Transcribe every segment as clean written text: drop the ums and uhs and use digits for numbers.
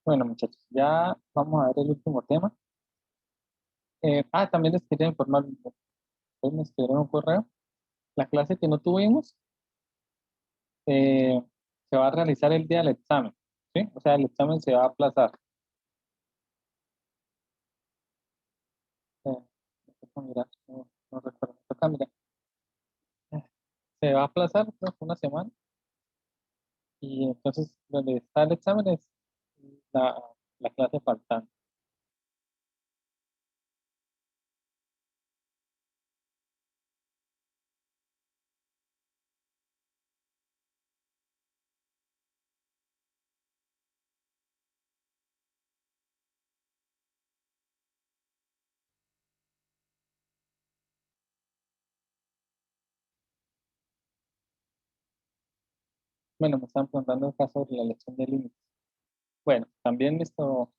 Bueno, muchachos, ya vamos a ver el último tema. También les quería informar, ustedes me escribieron un correo. La clase que no tuvimos eh, se va a realizar el día del examen, ¿sí? O sea, el examen se va a aplazar. Toca mirar, no recuerdo, toca mirar. Eh, Se va a aplazar, creo que una semana, y entonces donde está el examen es la, la clase faltante. Bueno, me están preguntando acá sobre la elección de límites. Bueno, también esto,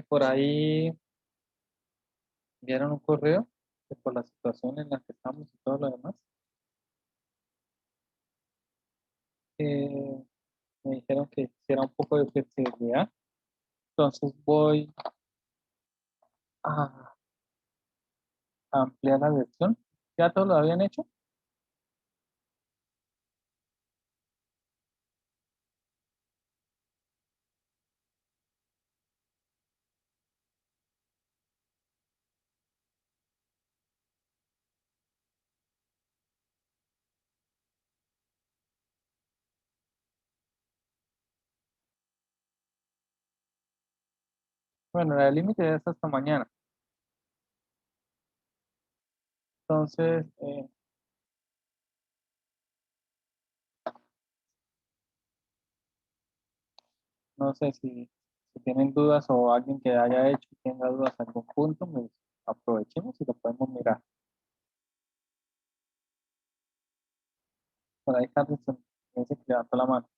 por ahí enviaron un correo que por la situación en la que estamos y todo lo demás, eh, me dijeron que hiciera un poco de flexibilidad. Entonces voy a ampliar la lección. ¿Ya todos lo habían hecho? Bueno, el límite es hasta mañana. Entonces, no sé si tienen dudas o alguien que haya hecho y tenga dudas en algún punto, pues aprovechemos y lo podemos mirar. Por ahí Carlos me dice que levantó la mano.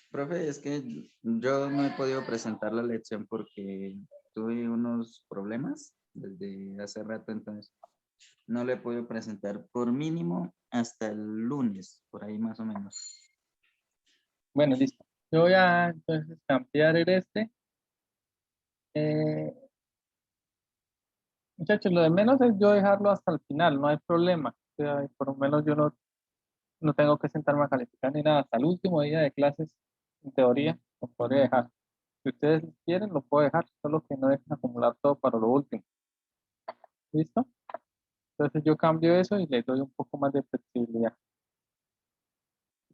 Profe, es que yo no he podido presentar la lección porque tuve unos problemas desde hace rato, entonces no le he podido presentar por mínimo hasta el lunes, por ahí más o menos. Bueno, listo. Yo voy a entonces ampliar el este. Eh, Muchachos, lo de menos es yo dejarlo hasta el final, no hay problema. O sea, por lo menos yo no tengo que sentarme a calificar ni nada. Hasta el último día de clases, en teoría, lo podría dejar. Si ustedes quieren, lo puedo dejar, solo que no dejen acumular todo para lo último. ¿Listo? Entonces yo cambio eso y le doy un poco más de flexibilidad.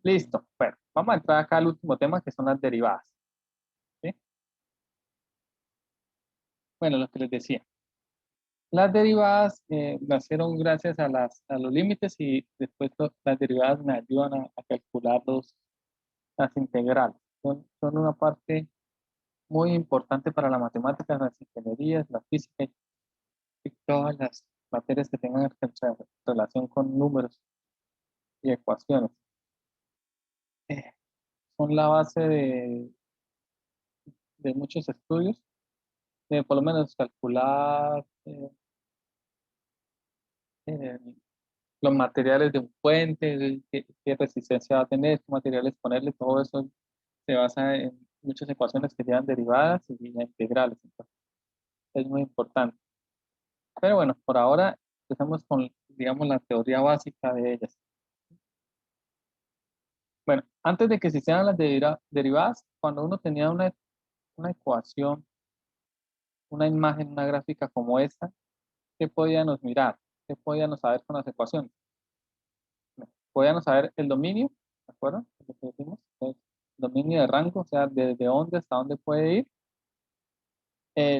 Listo. Bueno, vamos a entrar acá al último tema que son las derivadas. ¿Sí? Bueno, lo que les decía. Las derivadas nacieron gracias a los límites y después las derivadas me ayudan a calcular las integrales. Son una parte muy importante para la matemática, las ingenierías, la física y todas las materias que tengan relación con números y ecuaciones. Eh, Son la base de muchos estudios, por lo menos calcular eh, los materiales de un puente, qué resistencia va a tener, qué materiales ponerle, todo eso se basa en muchas ecuaciones que llevan derivadas y integrales. Entonces, es muy importante. Pero bueno, por ahora empezamos con, digamos, la teoría básica de ellas. Bueno, antes de que se hicieran las derivadas, cuando uno tenía una ecuación, una imagen, una gráfica como esta, ¿qué podíamos mirar? ¿Qué podíamos saber con las ecuaciones? Bueno, podíamos saber el dominio, ¿de acuerdo? Lo que decimos, el dominio de rango, o sea, desde dónde hasta dónde puede ir.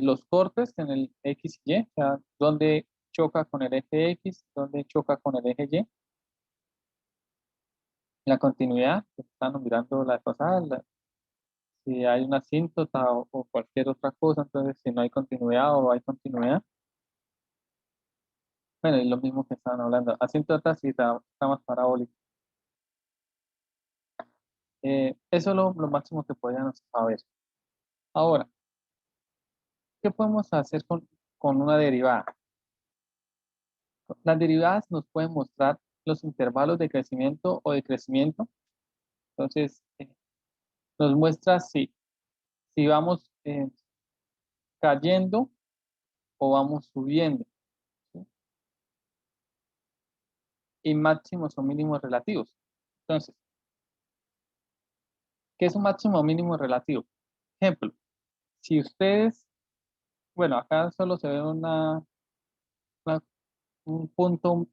Los cortes en el X y Y, o sea, dónde choca con el eje X, dónde choca con el eje Y. La continuidad, que estamos mirando la cosa, si hay una asíntota o cualquier otra cosa, entonces si no hay continuidad o hay continuidad. Bueno, es lo mismo que estaban hablando. Asíntotas y ramas parabólicas. Eso es lo máximo que podíamos saber. Ahora, ¿qué podemos hacer con una derivada? Las derivadas nos pueden mostrar los intervalos de crecimiento o decrecimiento Entonces, nos muestra si vamos cayendo o vamos subiendo, ¿sí? Y máximos o mínimos relativos. Entonces, ¿qué es un máximo o mínimo relativo? Ejemplo, si ustedes, bueno, acá solo se ve una- un punto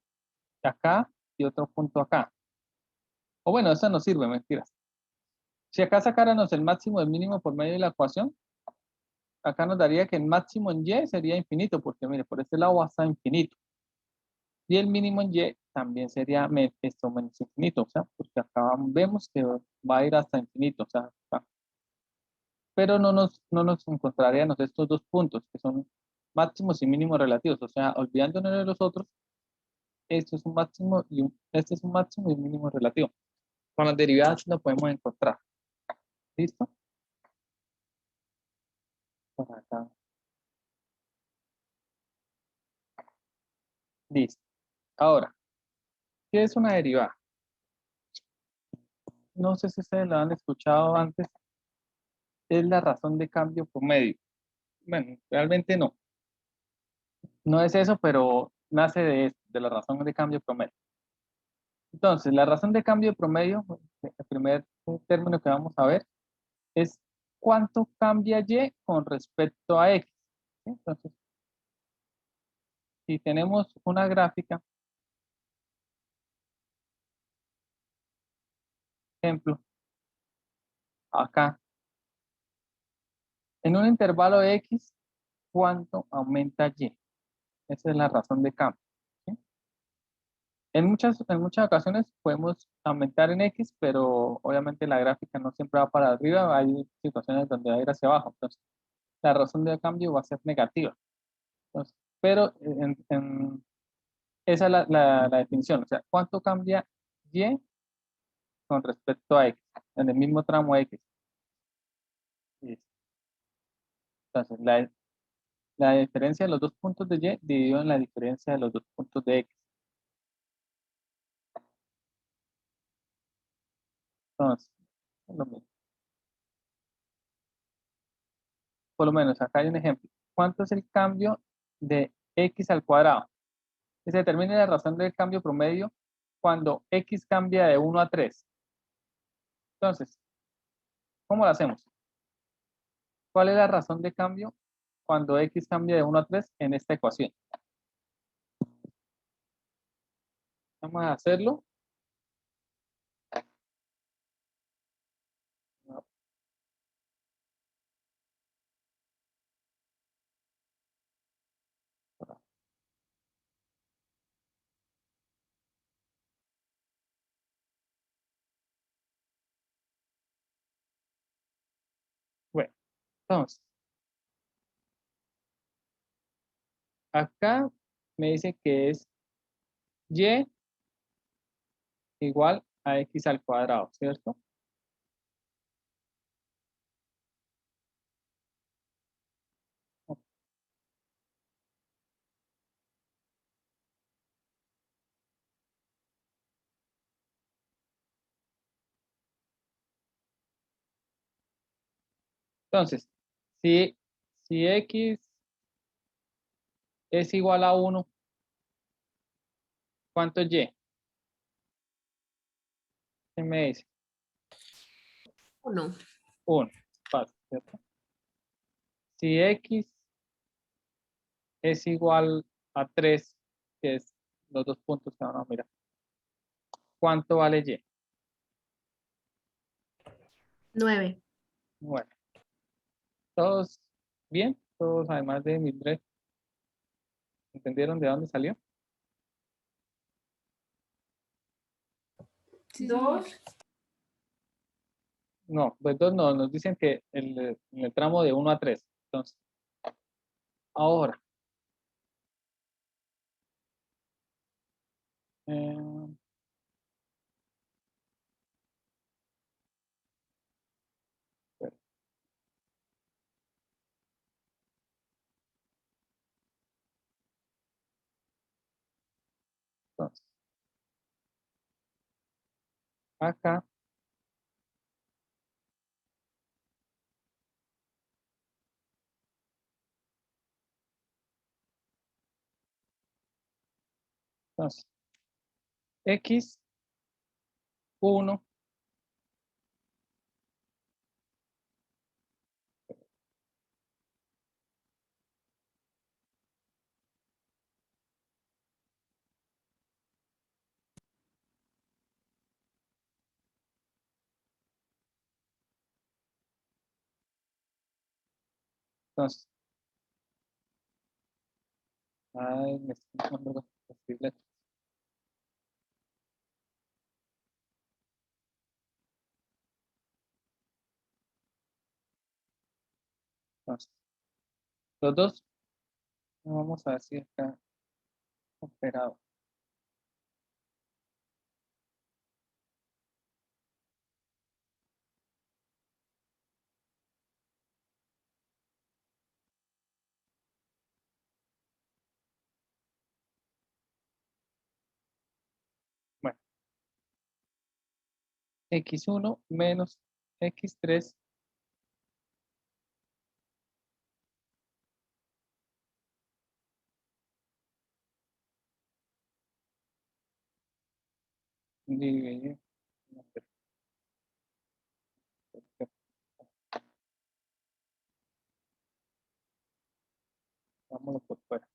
acá y otro punto acá. O bueno, eso no sirve, mentiras. Si acá sacáramos el máximo y el mínimo por medio de la ecuación, acá nos daría que el máximo en y sería infinito, porque mire, por este lado va hasta infinito. Y el mínimo en y también sería esto menos infinito, o sea, porque acá vemos que va a ir hasta infinito, o sea, acá. Pero no nos encontraríamos estos dos puntos, que son máximos y mínimos relativos, o sea, olvidándonos de los otros, esto es un máximo este es un máximo y un mínimo relativo. Con las derivadas lo podemos encontrar. ¿Listo? Por acá. Listo. Ahora, ¿qué es una derivada? No sé si ustedes lo han escuchado antes, es la razón de cambio promedio. Bueno, realmente no. No es eso, pero nace de la razón de cambio promedio. Entonces, la razón de cambio promedio, el primer término que vamos a ver, es cuánto cambia y con respecto a x. ¿Sí? Entonces, si tenemos una gráfica, ejemplo, acá, en un intervalo de x, ¿cuánto aumenta y? Esa es la razón de cambio. ¿Sí? En muchas ocasiones podemos aumentar en X, pero obviamente la gráfica no siempre va para arriba, hay situaciones donde va a ir hacia abajo, entonces la razón de cambio va a ser negativa. Entonces, pero esa es la definición, o sea, ¿cuánto cambia Y con respecto a X, en el mismo tramo X? Listo. Entonces, la diferencia de los dos puntos de Y dividido en la diferencia de los dos puntos de X. Entonces, es lo mismo. Por lo menos acá hay un ejemplo. ¿Cuánto es el cambio de x al cuadrado? Que se determine la razón del cambio promedio cuando x cambia de 1 a 3. Entonces, ¿cómo lo hacemos? ¿Cuál es la razón de cambio cuando x cambia de 1 a 3 en esta ecuación? Vamos a hacerlo. Bueno, entonces, acá me dice que es y igual a x al cuadrado, ¿cierto? Entonces, si, si x es igual a 1, ¿cuánto es y? ¿Qué me dice? Uno. 1. Fácil, ¿cierto? Si x es igual a 3, que es los dos puntos que van a mirar, ¿cuánto vale y? 9. Bueno, todos bien, todos además de Mildred, ¿entendieron de dónde salió? Sí, señor. No, pues dos no, nos dicen que en el tramo de 1 a 3. Entonces, ahora, eh, entonces, acá Entonces, x1 entonces, ay, me estoy dando las letras. Entonces, los dos, vamos a ver si está operado. Bueno, x1 menos x3 dividido. Vámonos por fuera.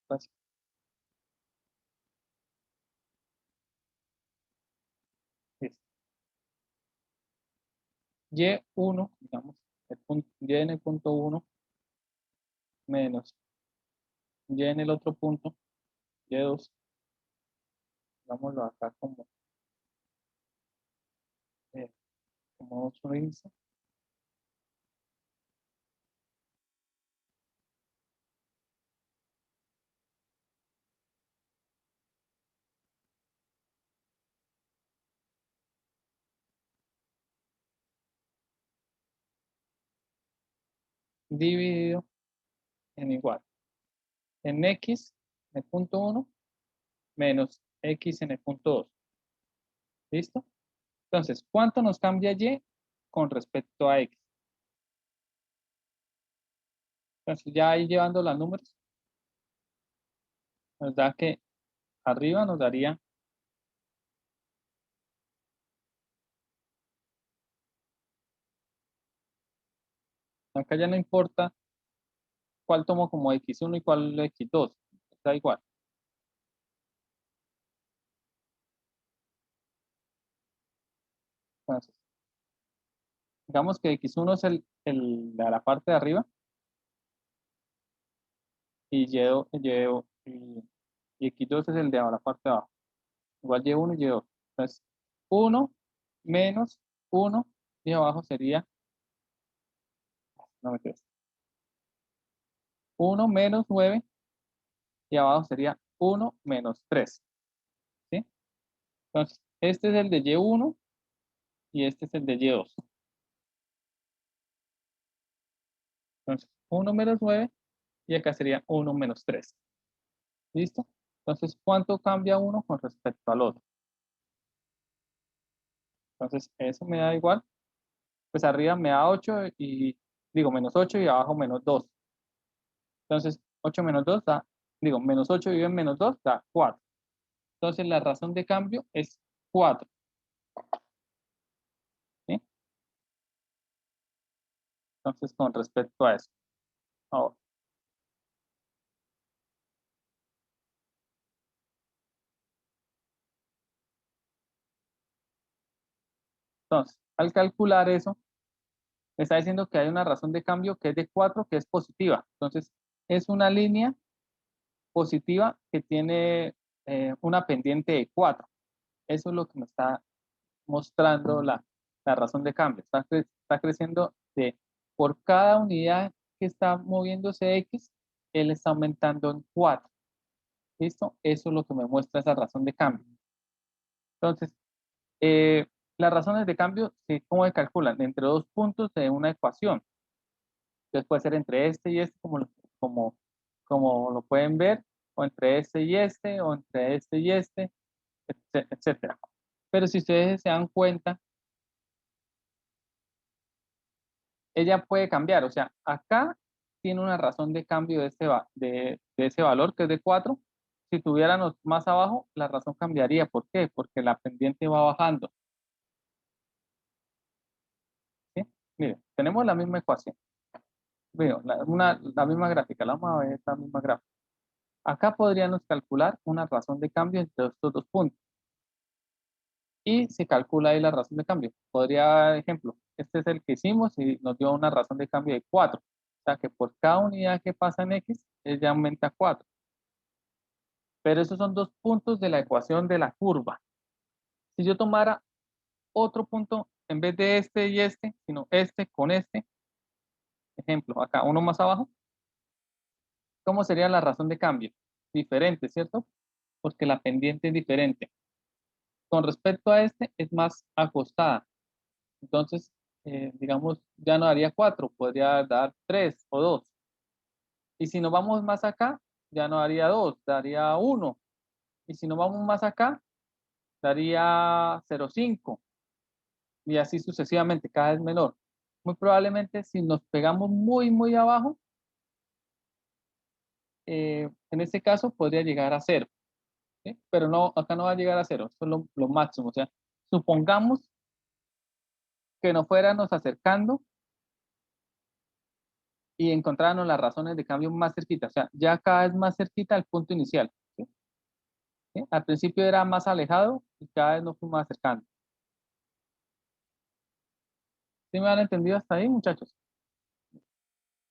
Entonces, listo. Y1, digamos, y en el punto 1 menos y en el otro punto, y2, digámoslo acá eh, como 8 dice, dividido en igual. En x en el punto 1 menos x en el punto 2. ¿Listo? Entonces, ¿cuánto nos cambia y con respecto a x? Entonces, ya ahí llevando los números, nos da que arriba nos daría, acá ya no importa cuál tomo como x1 y cuál x2, da igual. Entonces, digamos que x1 es el de la parte de arriba y y x2 es el de la parte de abajo. Igual y1 y y2. Entonces, 1 menos 1 y abajo sería, no me crees, 1 menos 9 y abajo sería 1 menos 3. ¿Sí? Entonces, este es el de y1 y este es el de y2. Entonces, 1 menos 9 y acá sería 1 menos 3. ¿Listo? Entonces, ¿cuánto cambia uno con respecto al otro? Entonces, eso me da igual. Pues arriba me da 8 y digo menos 8 y abajo menos 2. Entonces, 8 menos 2 da, digo, menos 8 y en menos 2 da 4. Entonces, la razón de cambio es 4. ¿Sí? Entonces, con respecto a eso. Ahora, entonces, al calcular eso, me está diciendo que hay una razón de cambio que es de 4, que es positiva. Entonces, es una línea positiva que tiene una pendiente de 4. Eso es lo que me está mostrando la razón de cambio. Está creciendo por cada unidad que está moviéndose X, él está aumentando en 4. ¿Listo? Eso es lo que me muestra esa razón de cambio. Entonces, las razones de cambio, ¿cómo se calculan? Entre dos puntos de una ecuación. Entonces puede ser entre este y este, como, como lo pueden ver, o entre este y este, o entre este y este, etcétera. Pero si ustedes se dan cuenta, ella puede cambiar. O sea, acá tiene una razón de cambio de ese valor que es de 4. Si tuviéramos más abajo, la razón cambiaría. ¿Por qué? Porque la pendiente va bajando. ¿Sí? Mire, tenemos la misma ecuación. Veo, la misma gráfica, la vamos a ver esta misma gráfica. Acá podríamos calcular una razón de cambio entre estos dos puntos. Y se calcula ahí la razón de cambio. Podría, ejemplo, este es el que hicimos y nos dio una razón de cambio de 4. O sea que por cada unidad que pasa en X, ella aumenta 4. Pero esos son dos puntos de la ecuación de la curva. Si yo tomara otro punto, en vez de este y este, sino este con este, ejemplo, acá uno más abajo, ¿cómo sería la razón de cambio? Diferente, ¿cierto? Porque la pendiente es diferente. Con respecto a este, es más acostada. Entonces, digamos, ya no daría 4, podría dar 3 o 2. Y si nos vamos más acá, ya no daría 2, daría 1. Y si nos vamos más acá, daría 0,5. Y así sucesivamente, cada vez menor. Muy probablemente si nos pegamos muy, muy abajo, en este caso podría llegar a 0. ¿Sí? Pero no, acá no va a llegar a 0, eso es lo máximo. O sea, supongamos que nos fuéramos acercando y encontráramos las razones de cambio más cerquita, o sea, ya cada vez más cerquita al punto inicial. ¿Sí? ¿Sí? Al principio era más alejado y cada vez nos fuimos acercando. ¿Sí me han entendido hasta ahí, muchachos?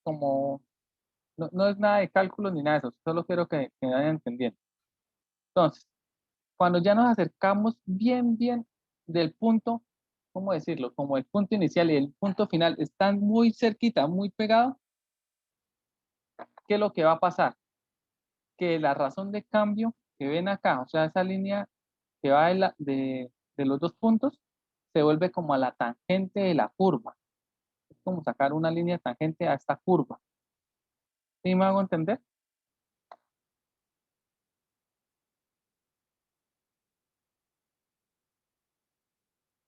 Como no es nada de cálculo ni nada de eso, solo quiero que me vayan entendiendo. Entonces, cuando ya nos acercamos bien, bien del punto, ¿cómo decirlo? Como el punto inicial y el punto final están muy cerquita, muy pegados, ¿qué es lo que va a pasar? Que la razón de cambio que ven acá, o sea, esa línea que va de los dos puntos, se vuelve como a la tangente de la curva. Es como sacar una línea tangente a esta curva. ¿Sí me hago entender?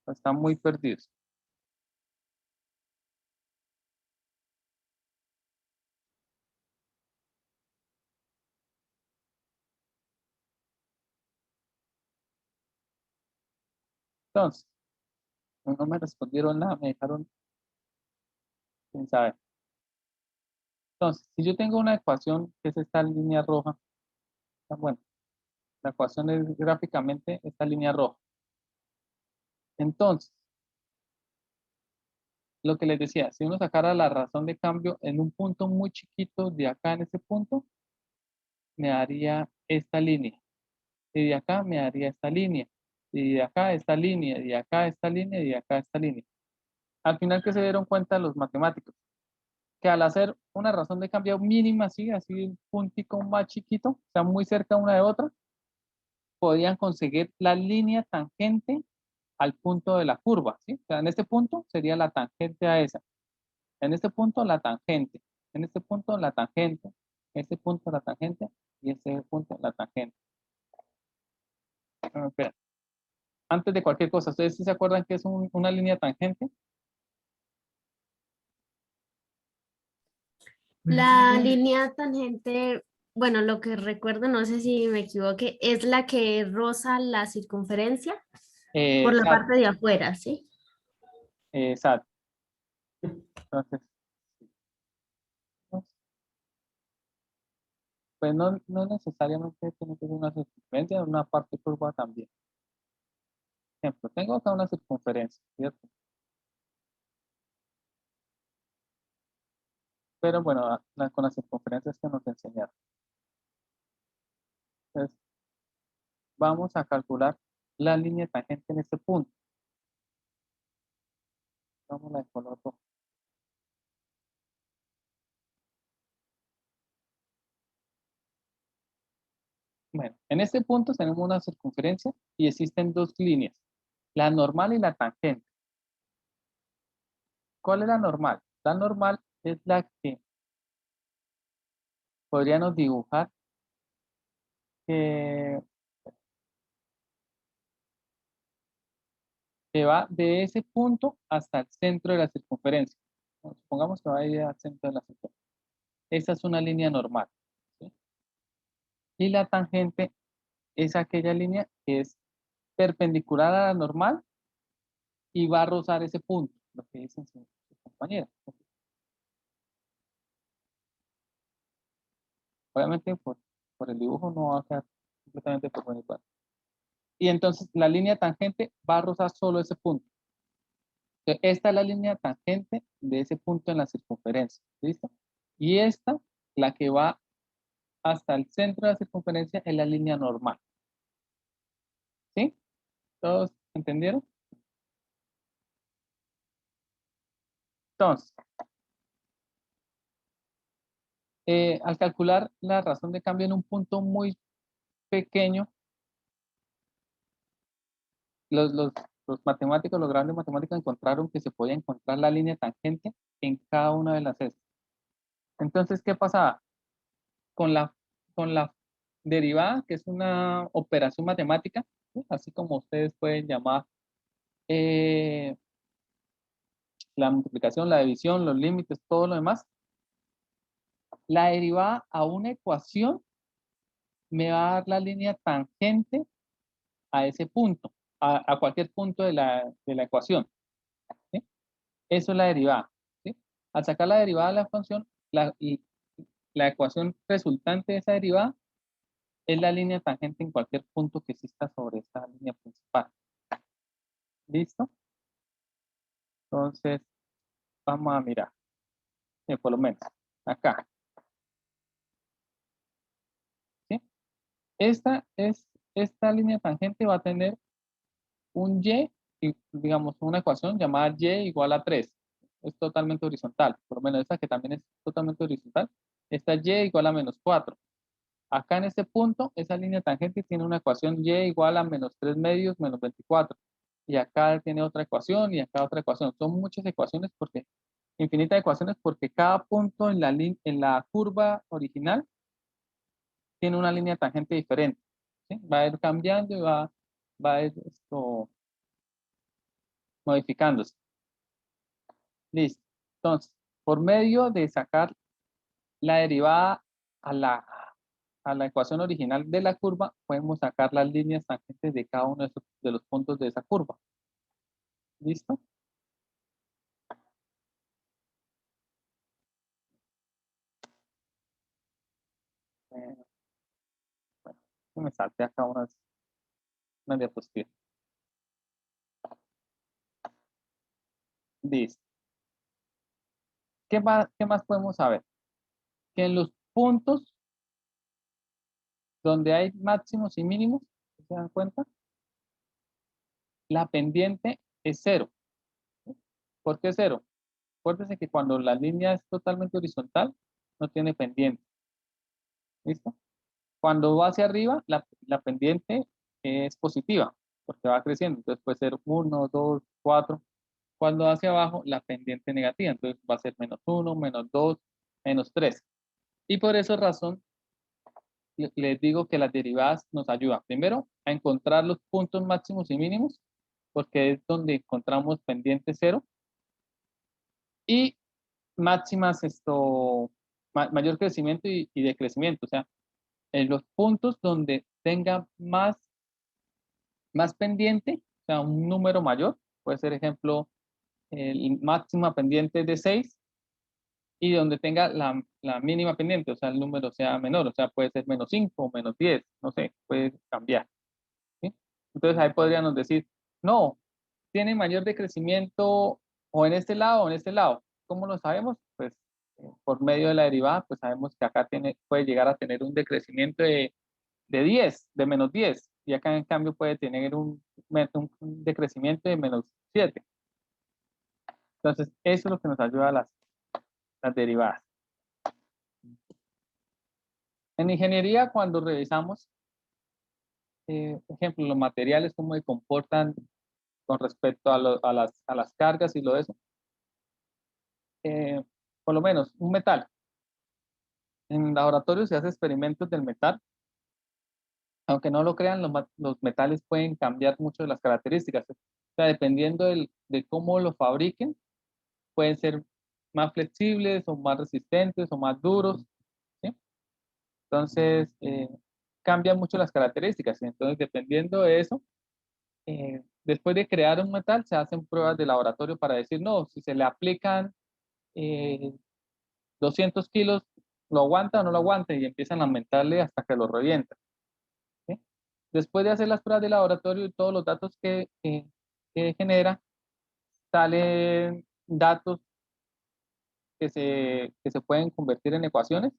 Están muy perdidos. Entonces, no me respondieron nada, me dejaron sin saber. Entonces, si yo tengo una ecuación que es esta línea roja, bueno, la ecuación es gráficamente esta línea roja. Entonces, lo que les decía, si uno sacara la razón de cambio en un punto muy chiquito de acá en ese punto, me daría esta línea. Y de acá me daría esta línea. Y de acá esta línea, y de acá esta línea, y de acá esta línea. Al final, ¿que se dieron cuenta los matemáticos? Que al hacer una razón de cambio mínima, así un puntico más chiquito, o sea, muy cerca una de otra, podían conseguir la línea tangente al punto de la curva, ¿sí? O sea, en este punto sería la tangente a esa. En este punto la tangente. En este punto la tangente. En este punto la tangente. Y en este punto la tangente. Espera. Antes de cualquier cosa, ¿ustedes sí se acuerdan que es una línea tangente? La línea tangente, bueno, lo que recuerdo, no sé si me equivoqué, es la que roza la circunferencia por la Exacto, parte de afuera, ¿sí? exacto. Entonces, pues no necesariamente tiene que ser una circunferencia, una parte curva también. Ejemplo, tengo acá una circunferencia, ¿cierto? Pero bueno, con las circunferencias que nos enseñaron. Entonces, vamos a calcular la línea tangente en este punto. Vamos a color rojo. Bueno, en este punto tenemos una circunferencia y existen dos líneas, la normal y la tangente. ¿Cuál es la normal? La normal es la que podríamos dibujar que, que va de ese punto hasta el centro de la circunferencia. Bueno, supongamos que va a ir al centro de la circunferencia. esa es una línea normal, ¿sí? Y la tangente es aquella línea que es perpendicular a la normal y va a rozar ese punto, lo que dicen sus compañeras. Obviamente por el dibujo no va a quedar completamente perpendicular. Y entonces la línea tangente va a rozar solo ese punto. Entonces, esta es la línea tangente de ese punto en la circunferencia. ¿Listo? Y esta, la que va hasta el centro de la circunferencia, es la línea normal. ¿Sí? ¿Todos entendieron? Entonces, al calcular la razón de cambio en un punto muy pequeño, los matemáticos, los grandes matemáticos encontraron que se podía encontrar la línea tangente en cada una de las S. Entonces, ¿qué pasaba? Con la derivada, que es una operación matemática, ¿sí? Así como ustedes pueden llamar eh, la multiplicación, la división, los límites, todo lo demás, la derivada a una ecuación me va a dar la línea tangente a ese punto, a cualquier punto de la ecuación. ¿Sí? Eso es la derivada. ¿Sí? Al sacar la derivada de la función, la ecuación resultante de esa derivada es la línea tangente en cualquier punto que exista sobre esta línea principal. ¿Listo? Entonces, vamos a mirar. Por lo menos, acá. ¿Sí? Esta línea tangente va a tener un y, digamos, una ecuación llamada y igual a 3. Es totalmente horizontal. Por lo menos esta que también es totalmente horizontal. Esta y igual a menos 4. Acá en este punto, esa línea tangente tiene una ecuación y igual a menos 3 medios menos 24. Y acá tiene otra ecuación y acá otra ecuación. Son muchas ecuaciones porque, infinitas ecuaciones porque cada punto en la curva original tiene una línea tangente diferente. ¿Sí? Va a ir cambiando y va a ir modificándose. Listo. Entonces, por medio de sacar la derivada a la ecuación original de la curva, podemos sacar las líneas tangentes de cada uno de los puntos de esa curva. ¿Listo? Bueno, me salté acá unas diapositivas. Listo. ¿Qué más podemos saber? Que en los puntos donde hay máximos y mínimos, ¿se dan cuenta? La pendiente es 0. ¿Por qué 0? Acuérdense que cuando la línea es totalmente horizontal, no tiene pendiente. ¿Listo? Cuando va hacia arriba, la pendiente es positiva, porque va creciendo. Entonces puede ser 1, 2, 4. Cuando va hacia abajo, la pendiente negativa. Entonces va a ser menos 1, menos 2, menos 3. Y por esa razón, les digo que las derivadas nos ayudan. Primero, a encontrar los puntos máximos y mínimos, porque es donde encontramos pendiente 0. Y máximas, mayor crecimiento y decrecimiento. O sea, en los puntos donde tenga más pendiente, o sea, un número mayor, puede ser, ejemplo, el máxima pendiente de 6 y donde tenga la mínima pendiente, o sea, el número sea menor, o sea, puede ser menos 5 o menos 10, no sé, puede cambiar. ¿Sí? Entonces ahí podríamos decir, no, tiene mayor decrecimiento o en este lado o en este lado. ¿Cómo lo sabemos? Pues por medio de la derivada, pues sabemos que acá puede llegar a tener un decrecimiento de 10, de menos 10, y acá en cambio puede tener un decrecimiento de menos 7. Entonces, eso es lo que nos ayuda a las derivadas. En ingeniería, cuando revisamos, ejemplo, los materiales, cómo se comportan con respecto a las cargas y lo de eso, por lo menos un metal. En laboratorio se hace experimentos del metal. Aunque no lo crean, los metales pueden cambiar mucho de las características. O sea, dependiendo de cómo lo fabriquen, pueden ser más flexibles o más resistentes o más duros, ¿sí? Entonces, cambian mucho las características. Entonces, dependiendo de eso, después de crear un metal, se hacen pruebas de laboratorio para decir, no, si se le aplican 200 kilos, ¿lo aguanta o no lo aguanta? Y empiezan a aumentarle hasta que lo revientan, ¿sí? Después de hacer las pruebas de laboratorio y todos los datos que genera, salen datos que se pueden convertir en ecuaciones,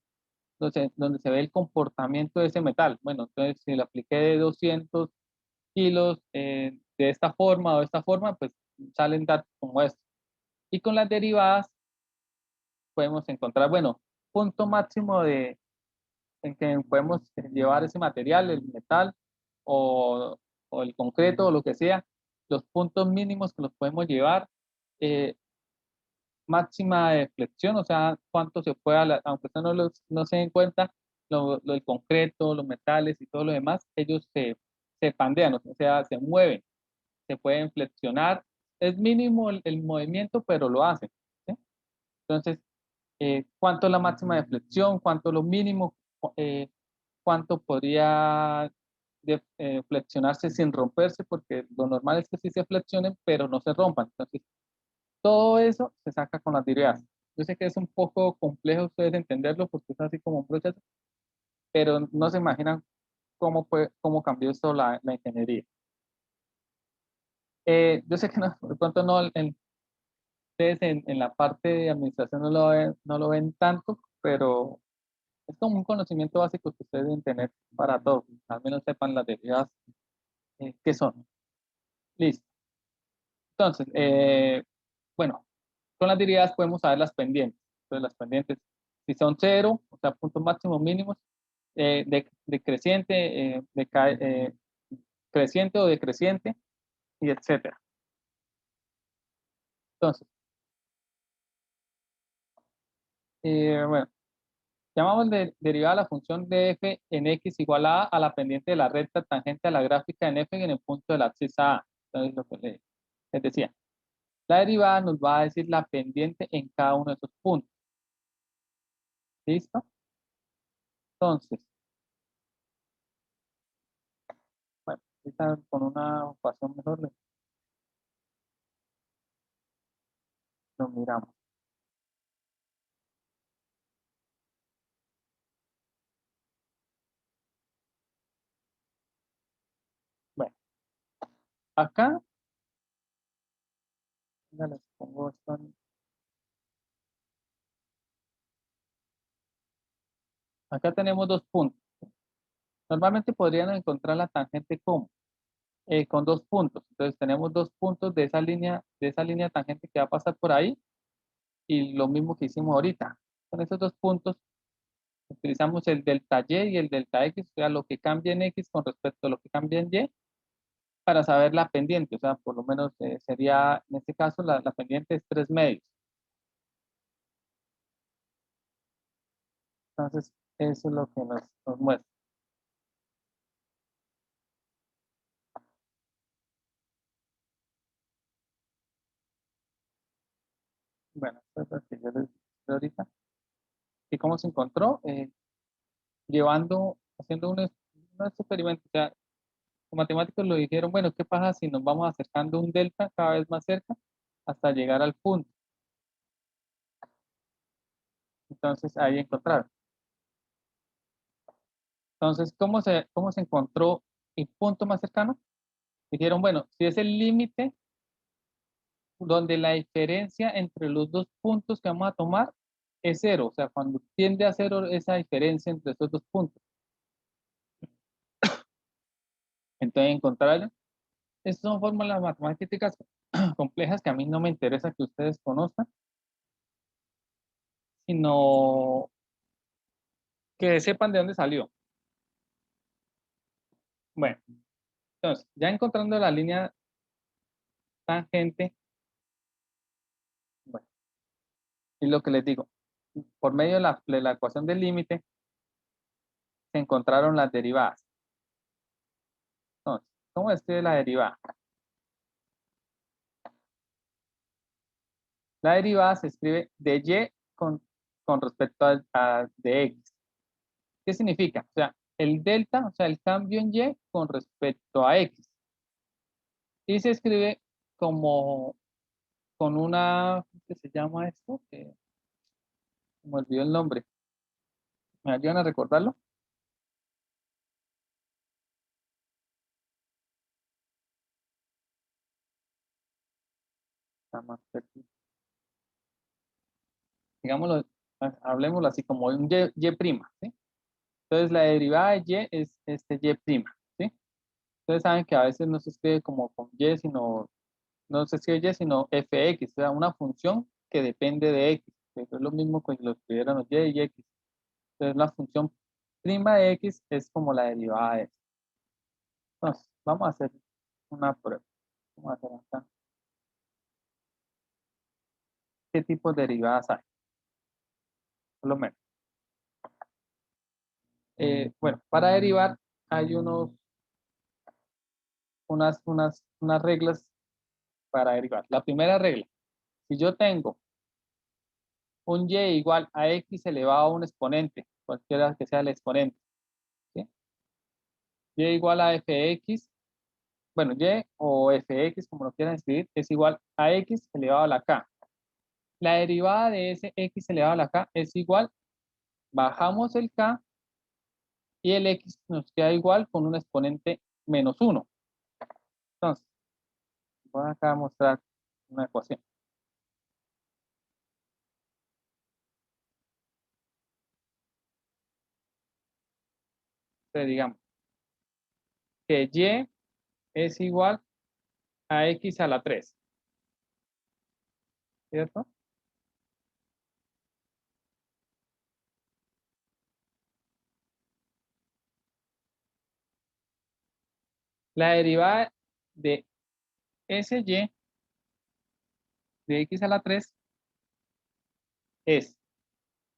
donde se ve el comportamiento de ese metal. Bueno, entonces si le apliqué 200 kilos de esta forma o de esta forma, pues salen datos como estos. Y con las derivadas podemos encontrar, bueno, punto máximo en que podemos llevar ese material, el metal o el concreto o lo que sea, los puntos mínimos que los podemos llevar, eh, máxima de flexión, o sea, cuánto se puede, aunque usted no se den cuenta, lo del concreto, los metales y todo lo demás, ellos se pandean, o sea, se mueven, se pueden flexionar. Es mínimo el movimiento, pero lo hacen, ¿sí? Entonces, ¿cuánto es la máxima de flexión? ¿Cuánto es lo mínimo? ¿Cuánto podría flexionarse sin romperse? Porque lo normal es que sí se flexionen, pero no se rompan. Entonces, todo eso se saca con las derivadas. Yo sé que es un poco complejo ustedes entenderlo porque es así como un proceso, pero no se imaginan cómo cambió esto la ingeniería. Yo sé que de pronto no, ustedes en la parte de administración no lo ven tanto, pero es como un conocimiento básico que ustedes deben tener para todos. Al menos sepan las derivadas qué son. Listo. Entonces, bueno, con las derivadas podemos saber las pendientes. Entonces, las pendientes, si son cero, o sea, puntos máximos mínimos, decreciente, creciente o decreciente, y etcétera. Entonces, bueno, llamamos derivada la función de f en x igual a la pendiente de la recta tangente a la gráfica en f en el punto del abscisa A. Entonces, lo que les decía, la derivada nos va a decir la pendiente en cada uno de esos puntos. ¿Listo? Entonces, bueno, ahorita con una ecuación mejor lo miramos. Bueno, acá, ya les pongo esto acá tenemos dos puntos. Normalmente podrían encontrar la tangente con dos puntos. Entonces tenemos dos puntos de esa línea tangente que va a pasar por ahí y lo mismo que hicimos ahorita. Con esos dos puntos utilizamos el delta y y el delta x, o sea, lo que cambia en x con respecto a lo que cambia en y para saber la pendiente. O sea, por lo menos sería, en este caso, la pendiente es 3 medios. Entonces, eso es lo que nos muestra. Bueno, esto es lo que yo les dije ahorita. ¿Y cómo se encontró? Haciendo unos experimentos. O sea, los matemáticos lo dijeron, bueno, ¿qué pasa si nos vamos acercando un delta cada vez más cerca hasta llegar al punto? Entonces, ahí encontraron. Entonces, ¿cómo se encontró el punto más cercano? Dijeron, bueno, si es el límite donde la diferencia entre los dos puntos que vamos a tomar es cero, o sea, cuando tiende a cero esa diferencia entre esos dos puntos. Entonces, encontraron. Estas son fórmulas matemáticas complejas que a mí no me interesa que ustedes conozcan, sino que sepan de dónde salió. Bueno, entonces, ya encontrando la línea tangente, bueno, y lo que les digo, por medio de la ecuación del límite, se encontraron las derivadas. Entonces, ¿cómo escribe la derivada? La derivada se escribe de y con respecto a de x. ¿Qué significa? O sea, el delta, o sea, el cambio en y con respecto a x. Y se escribe como con una, ¿qué se llama esto? Que me olvidó el nombre. ¿Me ayudan a recordarlo? Está más cerquita. Digámoslo, hablemoslo así como un y prima, ¿sí? Entonces la derivada de y es este y prima, ¿sí? Ustedes saben que a veces no se escribe como con y, sino, no se escribe y, sino fx, o sea, una función que depende de x. Eso es lo mismo que si lo escribieran los y x. Entonces la función prima de x es como la derivada de x. Entonces, vamos a hacer una prueba. Vamos a hacer acá. ¿Qué tipos de derivadas hay? Por lo menos. Bueno, para derivar hay unas reglas para derivar. La primera regla, si yo tengo un y igual a x elevado a un exponente, cualquiera que sea el exponente, ¿sí? Y igual a fx, bueno, y o fx, como lo quieran escribir, es igual a x elevado a la k. La derivada de ese x elevado a la k es igual, bajamos el k y el x nos queda igual con un exponente menos 1. Entonces, voy acá a mostrar una ecuación. Entonces, digamos que y es igual a x a la 3, ¿cierto? La derivada de ese y de x a la 3 es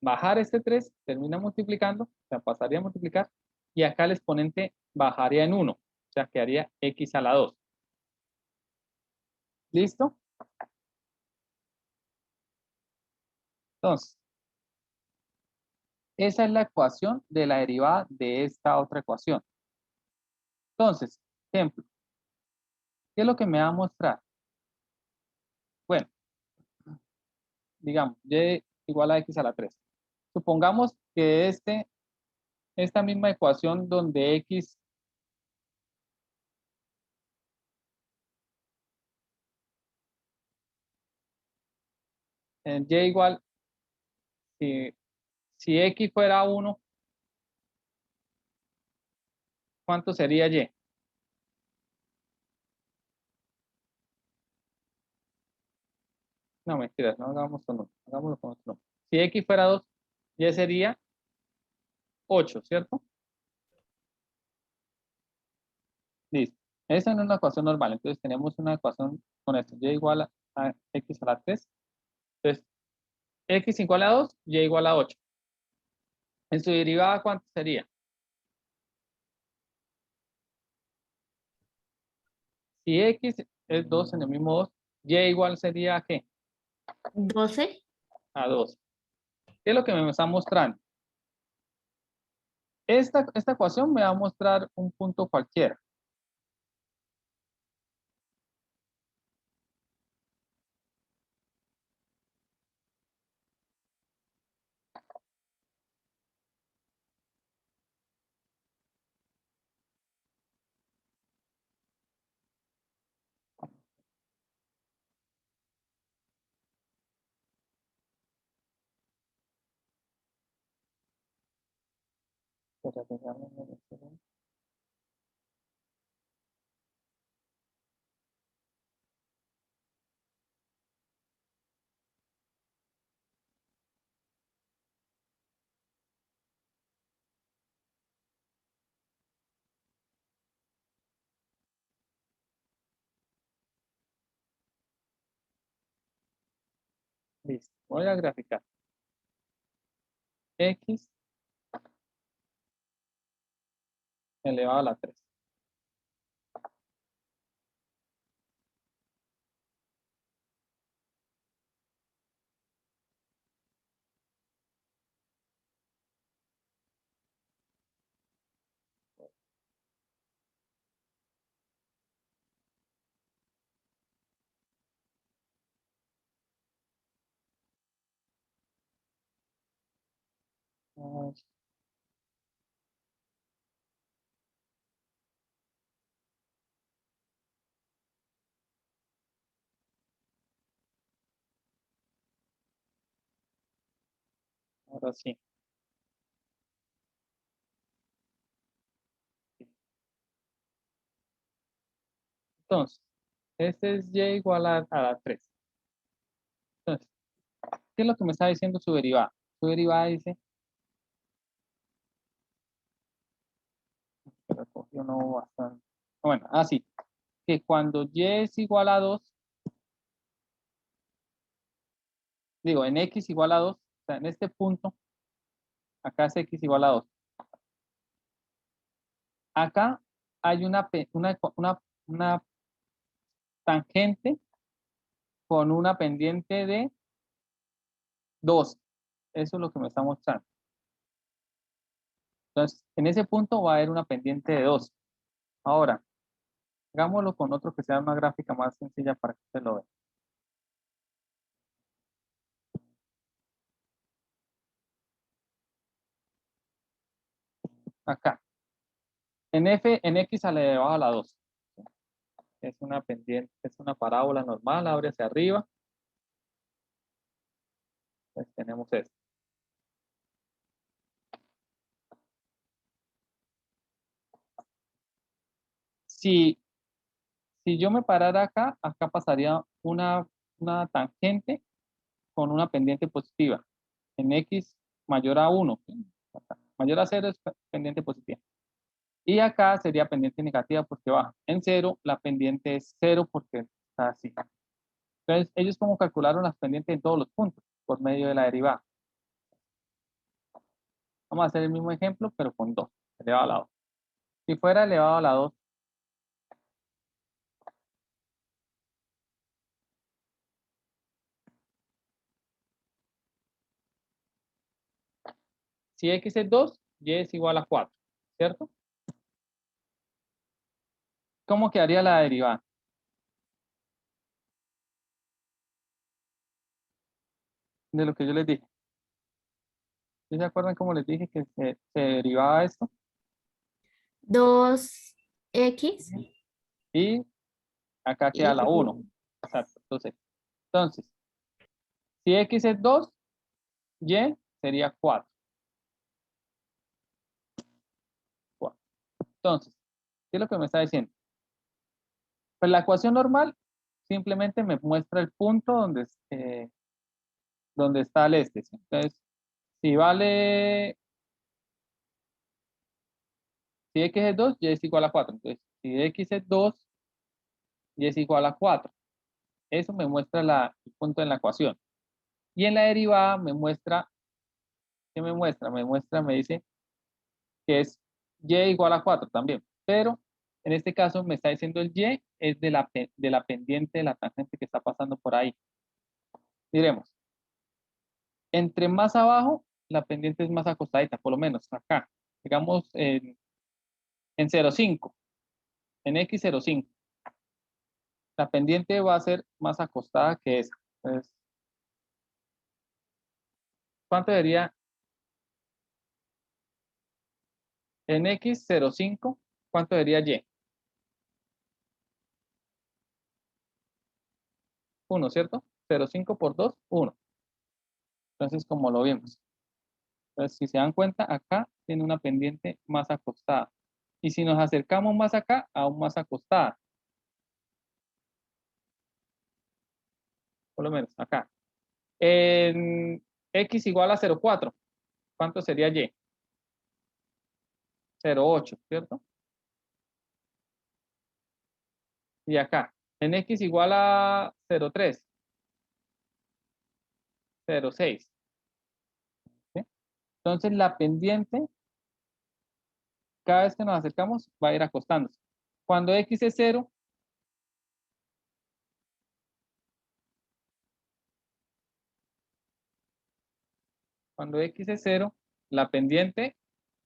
bajar este 3, termina multiplicando, o sea, pasaría a multiplicar, y acá el exponente bajaría en 1, o sea, quedaría x a la 2. ¿Listo? Entonces, esa es la ecuación de la derivada de esta otra ecuación. Entonces, ejemplo, ¿qué es lo que me va a mostrar? Bueno, digamos, y igual a x a la 3. Supongamos que esta misma ecuación donde x en y igual, si x fuera 1, ¿cuánto sería y? No, mentiras, no hagamos con 1, hagámoslo con otro número. Si x fuera 2, y sería 8, ¿cierto? Listo. Esa no es una ecuación normal, entonces tenemos una ecuación con esto, y igual a x a la 3. Entonces, x igual a 2, y igual a 8. En su derivada, ¿cuánto sería? Si x es 2 en el mismo 2, y igual sería ¿a qué? 12. A 2. ¿Qué es lo que me está mostrando? Esta ecuación me va a mostrar un punto cualquiera. Espérate, déjame ver un segundo. Listo. Voy a graficar. X elevado a la 3. Ahora sí. Entonces, este es y igual a la 3. Entonces, ¿qué es lo que me está diciendo su derivada? Su derivada dice, pero cogió no bastante. Bueno, así, que cuando y es igual a 2, digo, en x igual a 2, o sea, en este punto, acá es x igual a 2. Acá hay una tangente con una pendiente de 2. Eso es lo que me está mostrando. Entonces, en ese punto va a haber una pendiente de 2. Ahora, hagámoslo con otro que sea una gráfica más sencilla para que usted lo vea. Acá. En x a la elevado a la 2. Es una pendiente, es una parábola normal, abre hacia arriba. Entonces tenemos esto. Si, si yo me parara acá, acá pasaría una tangente con una pendiente positiva. En x mayor a 1. Mayor a 0 es pendiente positiva. Y acá sería pendiente negativa porque baja. En 0, la pendiente es 0 porque está así. Entonces, ellos como calcularon las pendientes en todos los puntos por medio de la derivada. Vamos a hacer el mismo ejemplo, pero con 2, elevado a la 2. Si fuera elevado a la 2, si x es 2, y es igual a 4, ¿cierto? ¿Cómo quedaría la derivada? De lo que yo les dije. ¿Sí se acuerdan cómo les dije que se derivaba esto? 2x Y acá queda la 1. Exacto. Entonces, si x es 2, y sería 4. Entonces, ¿qué es lo que me está diciendo? Pues la ecuación normal simplemente me muestra el punto donde está el este. ¿Sí? Entonces, si vale, si x es 2, y es igual a 4. Entonces, si x es 2, y es igual a 4. Eso me muestra el punto en la ecuación. Y en la derivada me muestra, ¿qué me muestra? Me dice que es y igual a 4 también. Pero en este caso me está diciendo el y es de la pendiente de la tangente que está pasando por ahí. Diremos, entre más abajo, la pendiente es más acostadita, por lo menos acá. Digamos en 0,5, en x 0,5. La pendiente va a ser más acostada que esa. Entonces, ¿cuánto sería en x 0,5? ¿Cuánto sería y? 1, ¿cierto? 0,5 por 2, 1. Entonces, como lo vimos. Entonces, si se dan cuenta, acá tiene una pendiente más acostada. Y si nos acercamos más acá, aún más acostada. Por lo menos acá. En x igual a 0,4. ¿Cuánto sería y? 0,8, ¿cierto? Y acá, en x igual a 0,3, 0,6. ¿Sí? Entonces, la pendiente, cada vez que nos acercamos, va a ir acostándose. Cuando x es 0, cuando x es 0, la pendiente,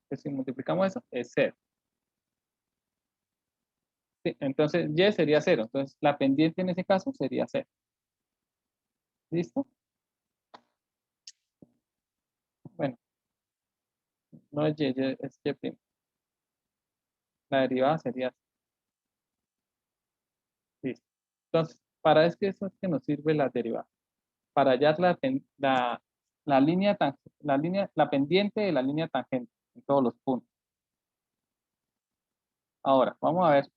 que si multiplicamos eso, es 0. ¿Sí? Entonces, y sería 0. Entonces, la pendiente en ese caso sería 0. ¿Listo? Bueno, no es y, es y'. La derivada sería. Listo. Entonces, para eso es que nos sirve la derivada. Para hallar la pendiente de la línea tangente en todos los puntos. Ahora, vamos a ver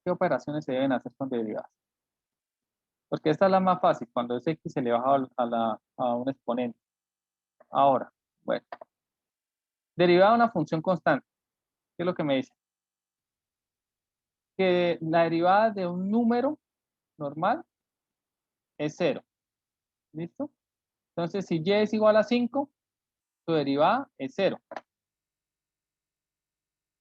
qué operaciones se deben hacer con derivadas. Porque esta es la más fácil, cuando es x elevado a un exponente. Ahora, bueno, derivada de una función constante. ¿Qué es lo que me dice? Que la derivada de un número normal es 0. ¿Listo? Entonces, si y es igual a 5, su derivada es 0.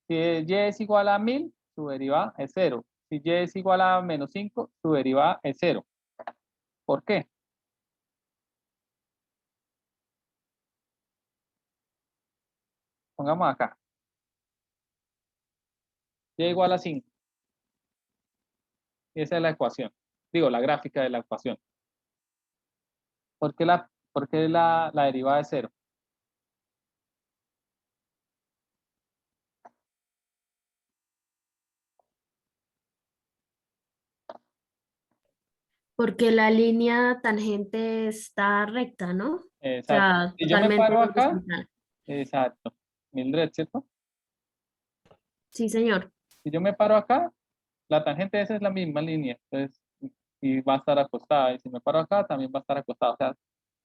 Si y es igual a 1000, su derivada es 0. Si y es igual a menos 5, su derivada es 0. ¿Por qué? Pongamos acá. Y igual a 5. Y esa es la ecuación. Digo, la gráfica de la ecuación. ¿Por qué la derivada es 0? Porque la línea tangente está recta, ¿no? O Exacto. sea, Si yo me totalmente paro acá, horizontal. exacto. Mildred, ¿cierto? Sí, señor. Si yo me paro acá, la tangente de esa es la misma línea. Entonces, y va a estar acostada. Y si me paro acá, también va a estar acostada. O sea,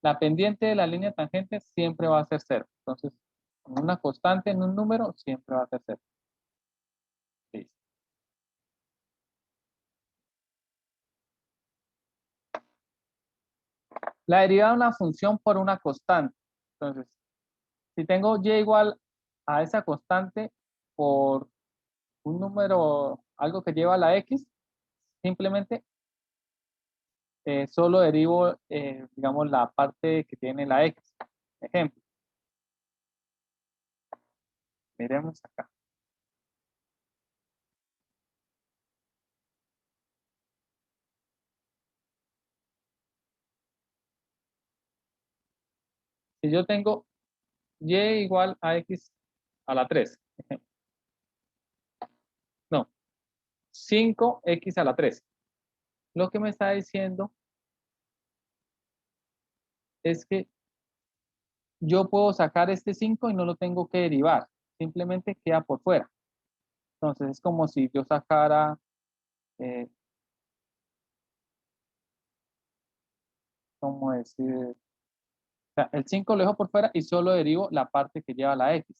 la pendiente de la línea tangente siempre va a ser 0. Entonces, una constante en un número siempre va a ser 0. Listo. La derivada de una función por una constante. Entonces, si tengo y igual a esa constante por un número, algo que lleva a la x, simplemente solo derivo, digamos, la parte que tiene la x. Ejemplo, miremos acá. Si yo tengo y igual a x a la 3, ejemplo. No, 5x a la 3. Lo que me está diciendo es que yo puedo sacar este 5 y no lo tengo que derivar, simplemente queda por fuera. Entonces es como si yo sacara, ¿cómo decir? O sea, el 5 lo dejo por fuera y solo derivo la parte que lleva la x.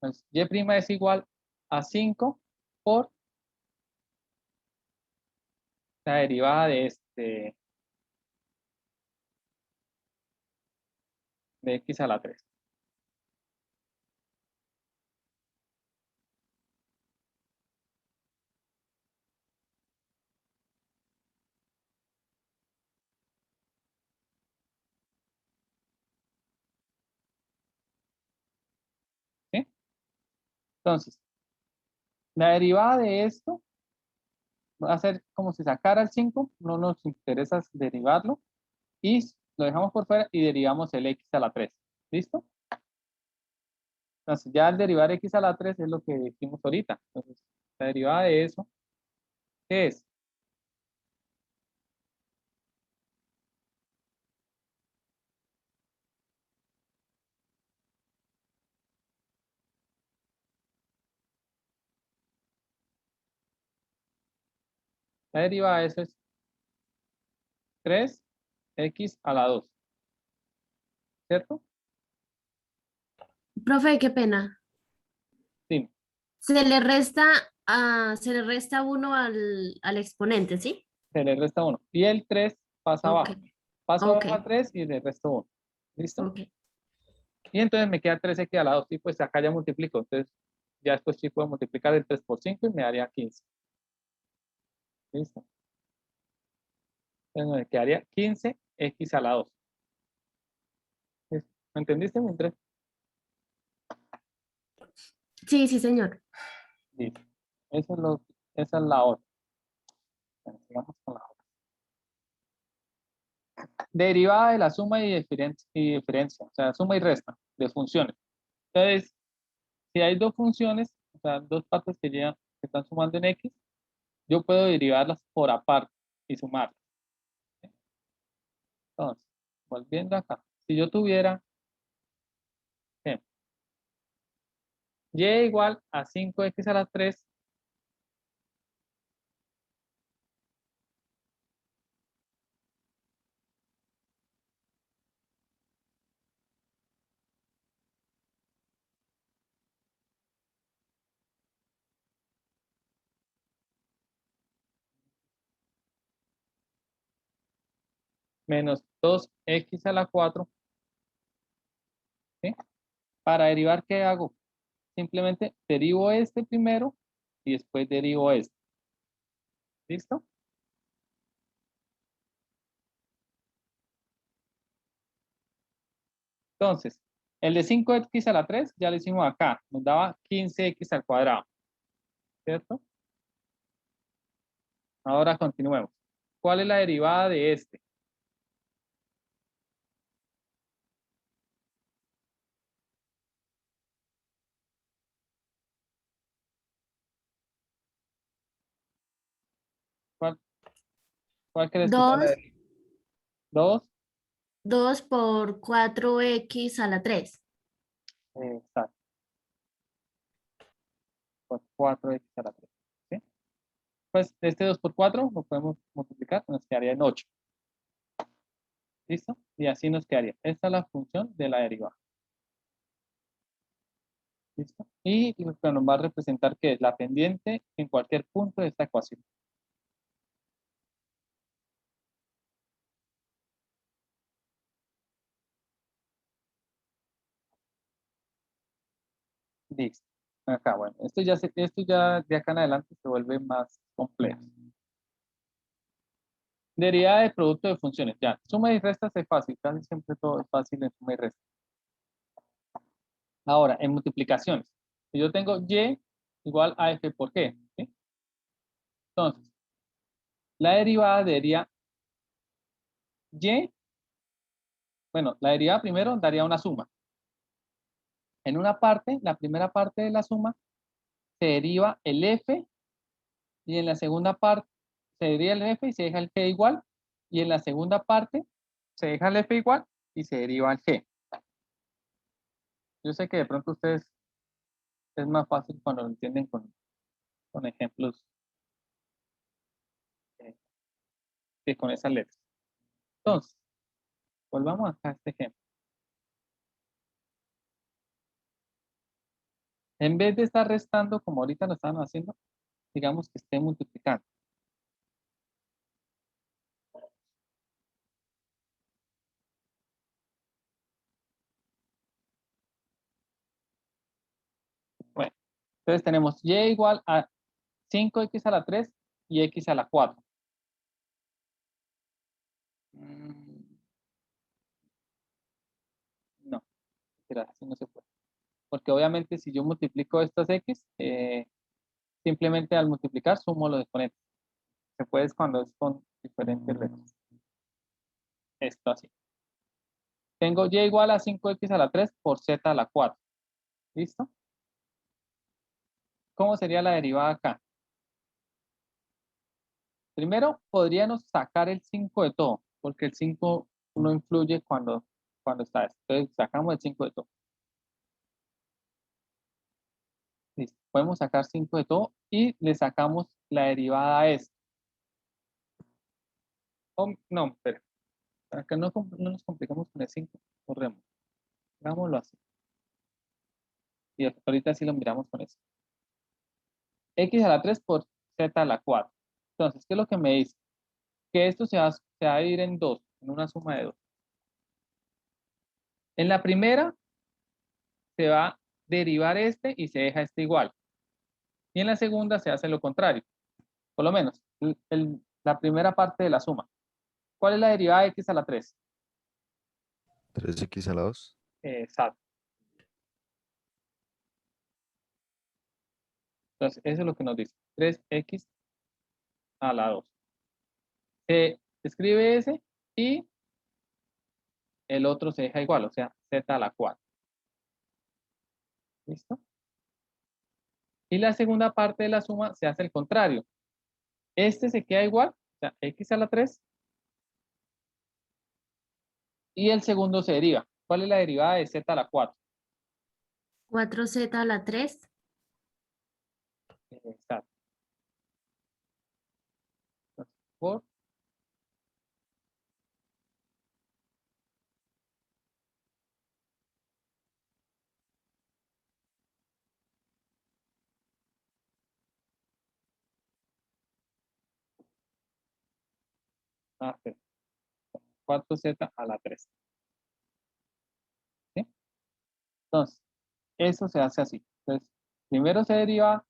Entonces, y' es igual a 5 por la derivada de x a la 3. ¿Sí? Entonces, la derivada de esto va a ser como si sacara el 5, no nos interesa derivarlo, y lo dejamos por fuera y derivamos el x a la 3. ¿Listo? Entonces, ya al derivar x a la 3 es lo que dijimos ahorita. Entonces, la derivada de eso, ¿qué es? La derivada de eso es 3x a la 2. ¿Cierto? Profe, qué pena. Sí, Se le resta uno al exponente, ¿sí? se le resta 1. Y el 3 pasa Ok, abajo. Paso ok, abajo a 3 y le resto 1. ¿Listo? ok. Y entonces me queda 3x a la 2. Y pues acá ya multiplico. Entonces, ya después sí puedo multiplicar el 3 por 5 y me daría 15. ¿Listo? Entonces me quedaría 15x a la 2. ¿Me entendiste, Mildred? Sí, sí, señor. Listo. Esa es la otra. Bueno, sigamos con la otra. Derivada de la suma y diferencia, o sea, suma y resta de funciones. Entonces, si hay dos funciones, o sea, dos partes que están sumando en x, yo puedo derivarlas por aparte y sumarlas. Entonces, volviendo acá. Si yo tuviera ¿qué? Y igual a 5x a la 3 menos 2x a la 4, ¿sí? Para derivar, ¿qué hago? Simplemente derivo este primero y después derivo este. ¿Listo? Entonces, el de 5x a la 3 ya lo hicimos acá. Nos daba 15x al cuadrado. ¿Cierto? Ahora continuemos. ¿Cuál es la derivada de este? ¿Cuál, cuál crees que sea la 2, derivada? 2. 2 por 4x a la 3. Exacto. Por 4x a la 3. ¿Sí? Pues este 2 por 4 lo podemos multiplicar, nos quedaría en 8. ¿Listo? Y así nos quedaría. Esta es la función de la derivada. ¿Listo? Y lo que nos va a representar que es la pendiente en cualquier punto de esta ecuación. Listo. Acá, bueno, esto ya de acá en adelante se vuelve más complejo. Derivada de producto de funciones. Ya, suma y resta es fácil. Casi siempre todo es fácil en suma y resta. Ahora, en multiplicaciones. Si yo tengo y igual a f por g. ¿Sí? Entonces, la derivada sería y. Bueno, la derivada primero daría una suma. En una parte, la primera parte de la suma, se deriva el f y en la segunda parte se deriva el f y se deja el g igual. Y en la segunda parte se deja el f igual y se deriva el g. Yo sé que de pronto ustedes es más fácil cuando lo entienden con ejemplos eh, que con esas letras. Entonces, volvamos acá a este ejemplo. En vez de estar restando como ahorita lo estaban haciendo, digamos que esté multiplicando. Bueno, entonces tenemos y igual a 5x a la 3 y x a la 4. No, pero así no se puede. Porque obviamente si yo multiplico estas x, simplemente al multiplicar sumo los exponentes. Se puede es cuando es con diferentes letras. Esto así. Tengo y igual a 5x a la 3 por z a la 4. ¿Listo? ¿Cómo sería la derivada acá? Primero, podríamos sacar el 5 de todo, porque el 5 no influye cuando está esto. Entonces, sacamos el 5 de todo. Listo. Podemos sacar 5 de todo y le sacamos la derivada a esto. Oh, no, espera. Para que no nos complicamos con el 5, corremos. Hagámoslo así. Y ahorita sí lo miramos con eso. X a la 3 por Z a la 4. Entonces, ¿qué es lo que me dice? Que esto se va a dividir en dos, en una suma de dos. En la primera se va a derivar este y se deja este igual. Y en la segunda se hace lo contrario. Por lo menos, la primera parte de la suma. ¿Cuál es la derivada de X a la 3? 3x a la 2. Exacto. Entonces, eso es lo que nos dice. 3x a la 2. Se escribe ese y el otro se deja igual, o sea, z a la 4. ¿Listo? Y la segunda parte de la suma se hace el contrario. Este se queda igual, o sea, x a la 3 Y el segundo se deriva. ¿Cuál es la derivada de z a la 4? 4z a la 3. Exacto. Entonces, por ah, sí, 4z a la 3. ¿Sí? Entonces, eso se hace así. Entonces, primero se deriva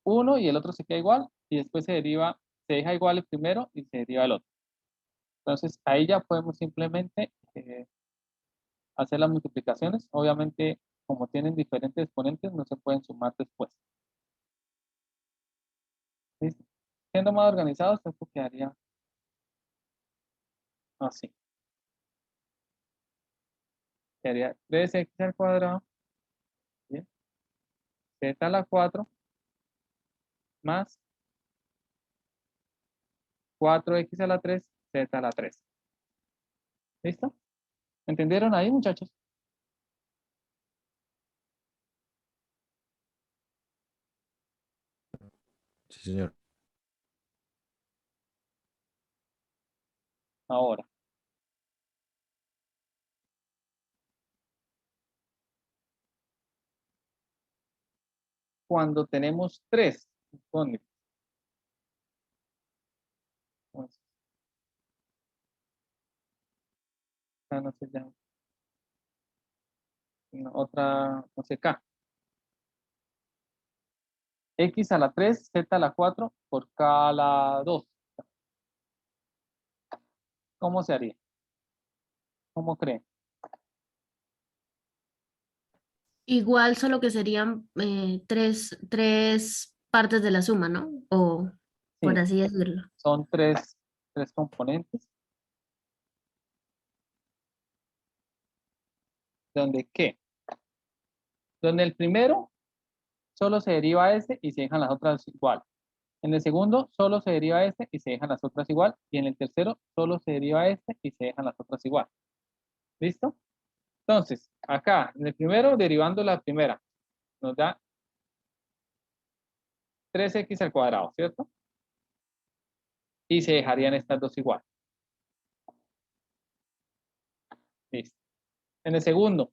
uno y el otro se queda igual, y después se deriva, se deja igual el primero y se deriva el otro. Entonces, ahí ya podemos simplemente hacer las multiplicaciones. Obviamente, como tienen diferentes exponentes, no se pueden sumar después. ¿Listo? Siendo más organizados, esto quedaría así. Quedaría 3x al cuadrado, ¿bien? Z a la 4 más 4x a la 3, z a la 3. ¿Listo? ¿Entendieron ahí, muchachos? Sí, señor. Ahora, cuando tenemos 3 incógnitas, entonces, no se llama, otra, no sé, k. X a la 3, z a la 4 por k a la 2. ¿Cómo se haría? ¿Cómo creen? Igual, solo que serían tres partes de la suma, ¿no? O por Sí, así decirlo. son tres componentes, donde ¿qué? Donde el primero solo se deriva este y se dejan las otras igual. En el segundo solo se deriva este y se dejan las otras igual. Y en el tercero solo se deriva este y se dejan las otras igual. ¿Listo? Entonces, acá, en el primero, derivando la primera, nos da 3x al cuadrado, ¿cierto? Y se dejarían estas dos igual. Listo. En el segundo,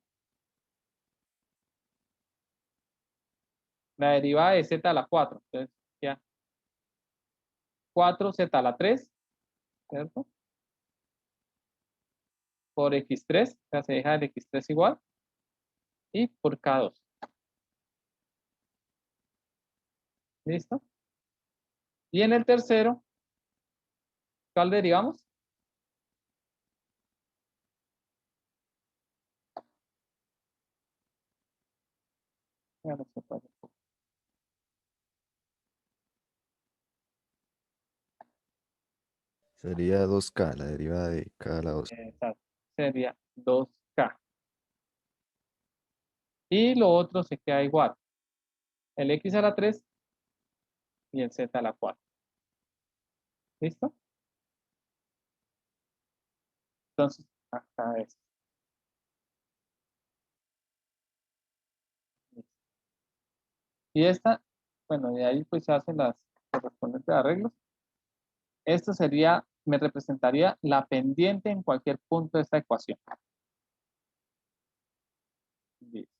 la derivada de z a la 4. Entonces, ya 4z a la 3, ¿cierto? Por x3, o sea, se deja el x3 igual. Y por k2. ¿Listo? Y en el tercero, ¿cuál derivamos? Ya no se puede. Sería 2K, la derivada de K a la 2. Exacto. Sería 2k. Y lo otro se queda igual. El x a la 3 y el z a la 4. ¿Listo? Entonces, acá es. Y esta, bueno, de ahí pues se hacen las correspondientes arreglos. Esto sería, me representaría la pendiente en cualquier punto de esta ecuación. Listo.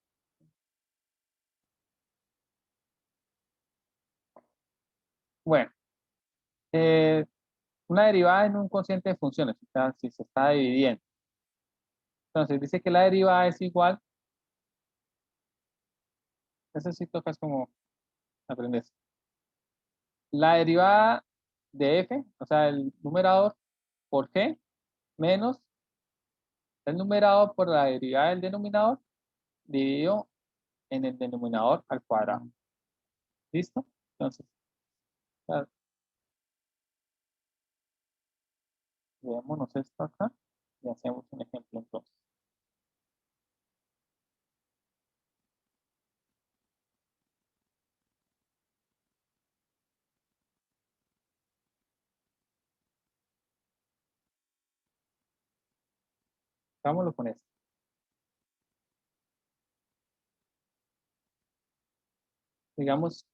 Bueno, eh, una derivada en un cociente de funciones, o sea, si se está dividiendo. Entonces dice que la derivada es igual, eso sí tocas como aprendes. La derivada de f, o sea, el numerador por g, menos el numerador por la derivada del denominador, dividido en el denominador al cuadrado. ¿Listo? Entonces, veámonos esto acá y hacemos un ejemplo entonces. Hagámoslo con esto. Digamos,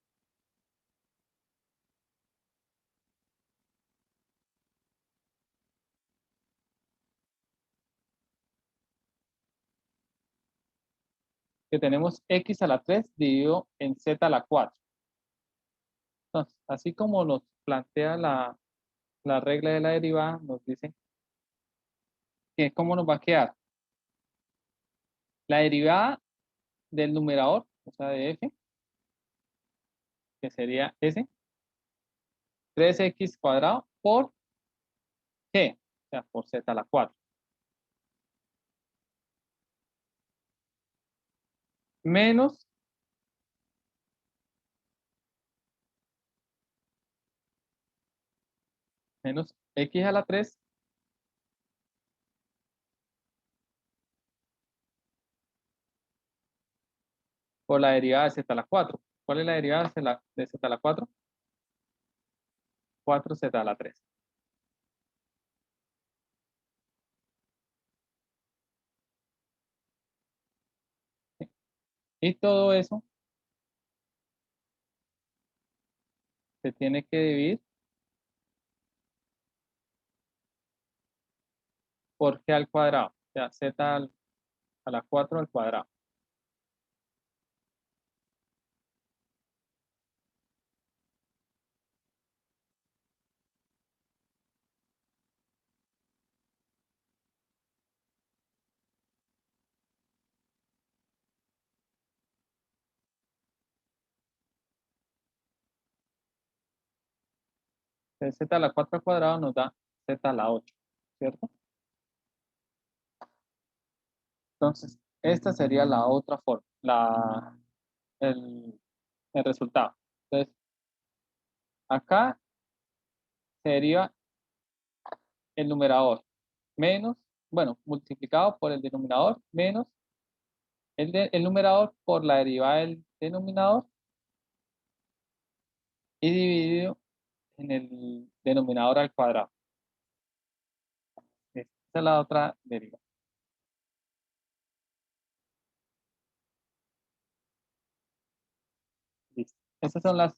que tenemos x a la 3 dividido en z a la 4. Entonces, así como nos plantea la regla de la derivada, nos dice que cómo nos va a quedar la derivada del numerador, o sea, de f, que sería s, 3x cuadrado por g, o sea, por z a la 4. Menos x a la 3 por la derivada de z a la 4. ¿Cuál es la derivada de z a la 4? 4z a la 3. Y todo eso se tiene que dividir por g al cuadrado, o sea, a la 4 al cuadrado. Entonces, z a la 4 al cuadrado nos da z a la 8, ¿cierto? Entonces, esta sería la otra forma, el resultado. Entonces, acá sería el numerador menos, bueno, multiplicado por el denominador menos el numerador por la derivada del denominador y dividido en el denominador al cuadrado. Esta es la otra derivada. Listo. Esas son las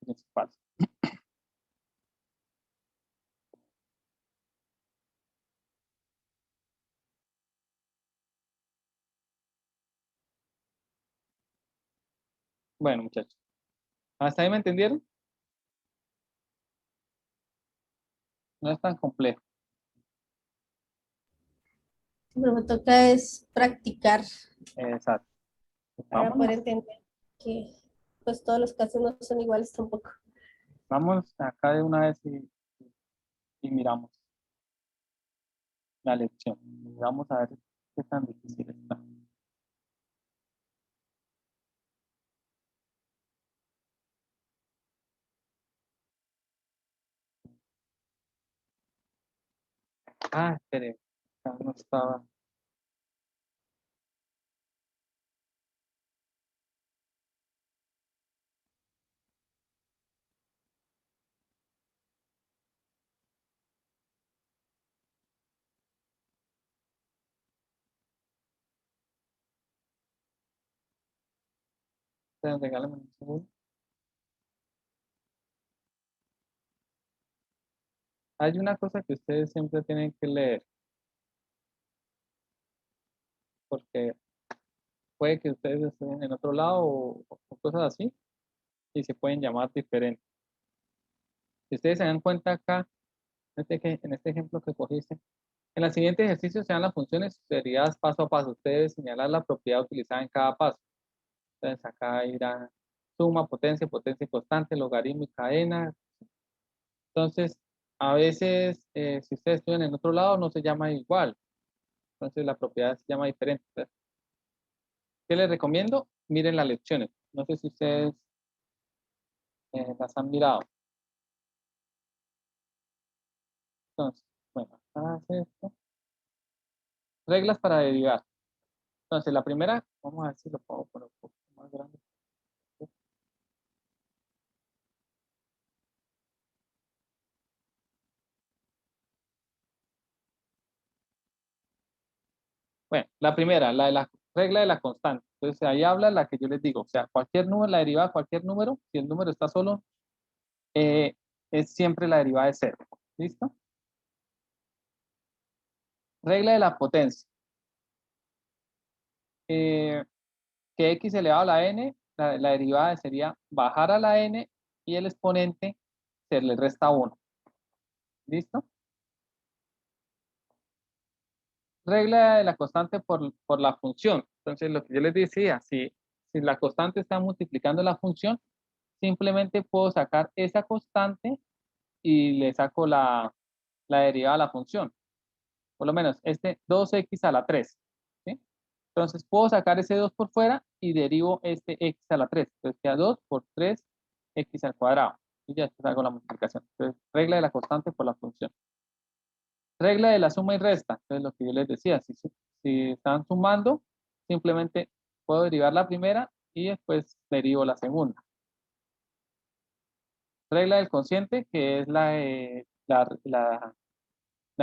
principales. Bueno, muchachos. ¿Hasta ahí me entendieron? No es tan complejo. Pero me toca es practicar Exacto. para Vámonos, poder entender que pues todos los casos no son iguales tampoco. vamos acá de una vez y miramos la lección. Y vamos a ver qué tan difícil está. Ah, espere. Acá no estaba. Regálame un segundo. Hay una cosa que ustedes siempre tienen que leer, porque puede que ustedes estén en otro lado o cosas así, y se pueden llamar diferentes. Si ustedes se dan cuenta acá, en este ejemplo que cogiste, en el siguiente ejercicio se dan las funciones derivadas paso a paso. Ustedes señalan la propiedad utilizada en cada paso. Entonces acá irá suma, potencia, potencia constante, logaritmo y cadena. Entonces, a veces, si ustedes estudian en otro lado, no se llama igual. Entonces, la propiedad se llama diferente. Entonces, ¿qué les recomiendo? Miren las lecciones. No sé si ustedes las han mirado. Entonces, bueno, acá hace esto. Reglas para derivar. Entonces, la primera, vamos a ver si lo puedo poner un poco más grande. Bueno, la primera, la de la regla de la constante. Entonces ahí habla la que yo les digo. O sea, cualquier número, la derivada de cualquier número, si el número está solo, eh, es siempre la derivada de cero. ¿Listo? Regla de la potencia. Que x elevado a la n, la derivada sería bajar a la n y el exponente se le resta 1. ¿Listo? Regla de la constante por la función. Entonces, lo que yo les decía, si la constante está multiplicando la función, simplemente puedo sacar esa constante y le saco la derivada a la función. Por lo menos, este 2x a la 3. ¿Sí? Entonces, puedo sacar ese 2 por fuera y derivo este x a la 3. Entonces, queda 2 por 3x al cuadrado. Y ya después hago la multiplicación. Entonces, regla de la constante por la función. Regla de la suma y resta. Entonces, lo que yo les decía, si están sumando, simplemente puedo derivar la primera y después derivo la segunda. Regla del cociente, que es la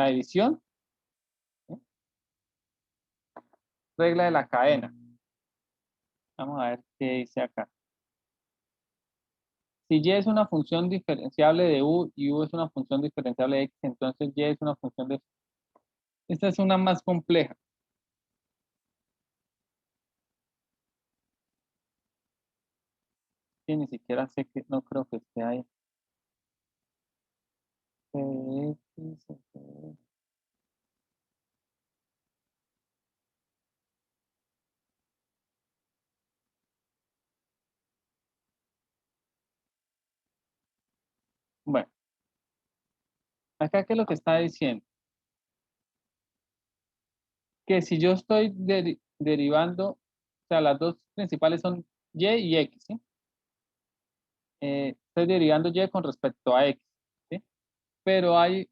división. ¿Sí? Regla de la cadena. Vamos a ver qué dice acá. Si y es una función diferenciable de u y u es una función diferenciable de x, entonces y es una función de... Esta es una más compleja. Que ni siquiera sé que, no creo que esté ahí. Bueno, acá qué es lo que está diciendo. Que si yo estoy derivando, o sea, las dos principales son y x, ¿sí? Estoy derivando y con respecto a x, ¿sí? Pero hay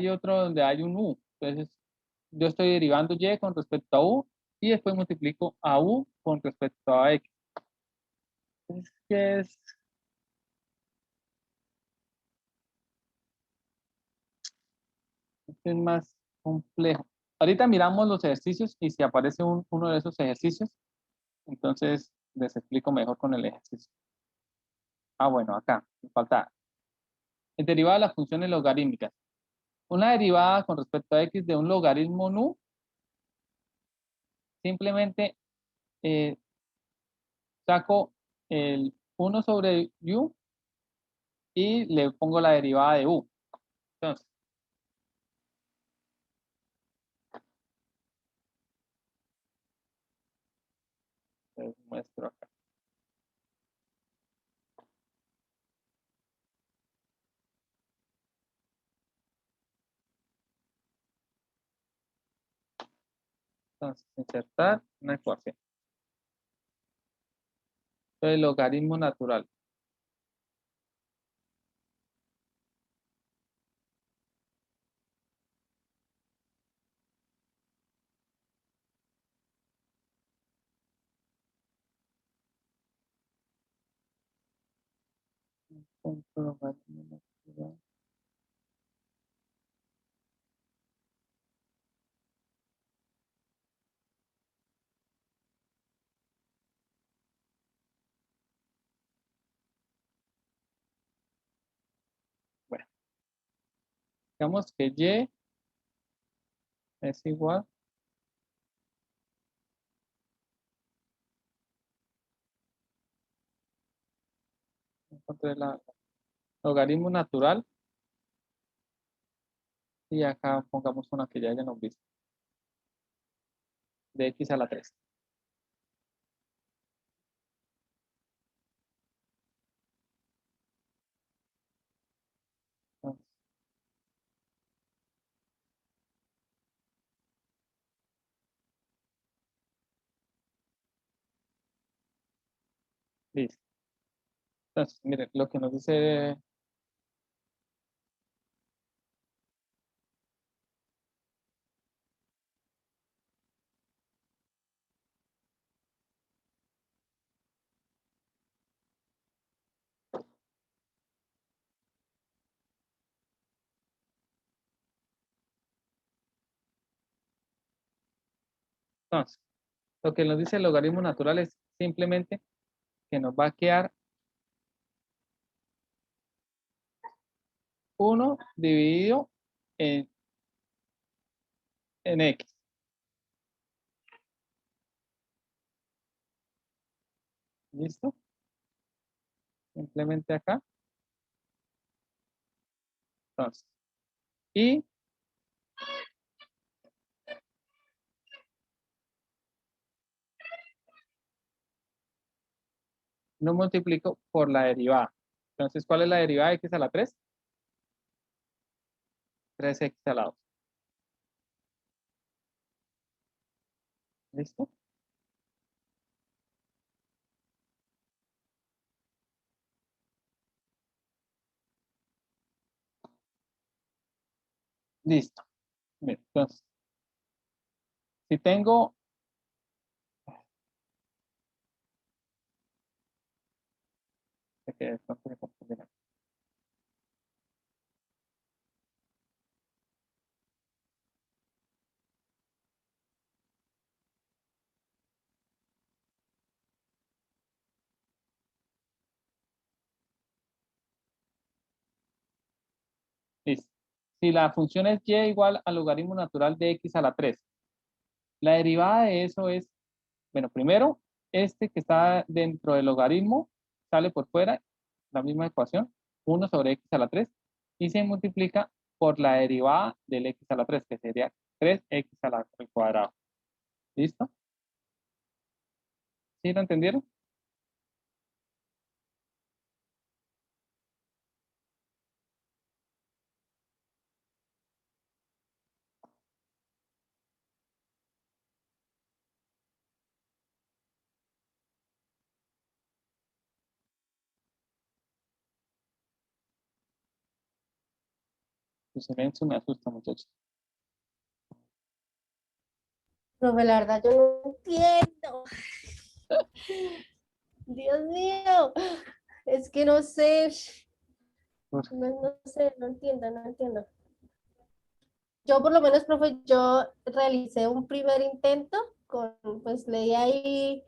otro donde hay un u. Entonces, yo estoy derivando y con respecto a u y después multiplico a u con respecto a x. Es que es más complejo. Ahorita miramos los ejercicios y si aparece uno de esos ejercicios, entonces les explico mejor con el ejercicio. Ah, bueno, acá, me falta. El derivado de las funciones logarítmicas. Una derivada con respecto a x de un logaritmo nu, simplemente saco el 1 sobre u y le pongo la derivada de u. Entonces, les muestro acá. Entonces, insertar una ecuación. Entonces, logaritmo natural. Punto logaritmo natural. Bueno, digamos que y es igual encontré la logaritmo natural y acá pongamos una que ya hayamos visto, de x a la 3. Entonces, listo. Entonces, miren, lo que nos dice, Entonces, lo que nos dice el logaritmo natural es simplemente que nos va a quedar 1 dividido en, en x. ¿Listo? Simplemente acá. Entonces, y no multiplico por la derivada. Entonces, ¿cuál es la derivada de x a la 3? 3x a la 2. ¿Listo? Listo. Bien, entonces, si tengo que de pronto me confundí. Listo. Si la función es y igual al logaritmo natural de x a la 3, la derivada de eso es, bueno, primero, este que está dentro del logaritmo sale por fuera, la misma ecuación, 1 sobre x a la 3, y se multiplica por la derivada del x a la 3, que sería 3x al cuadrado. ¿Listo? ¿Sí lo entendieron? Su silencio me asusta, muchachos. Profe, la verdad, yo no entiendo. Dios mío, es que no sé, no sé, no entiendo, no entiendo. Yo por lo menos, profe, yo realicé un primer intento pues leí ahí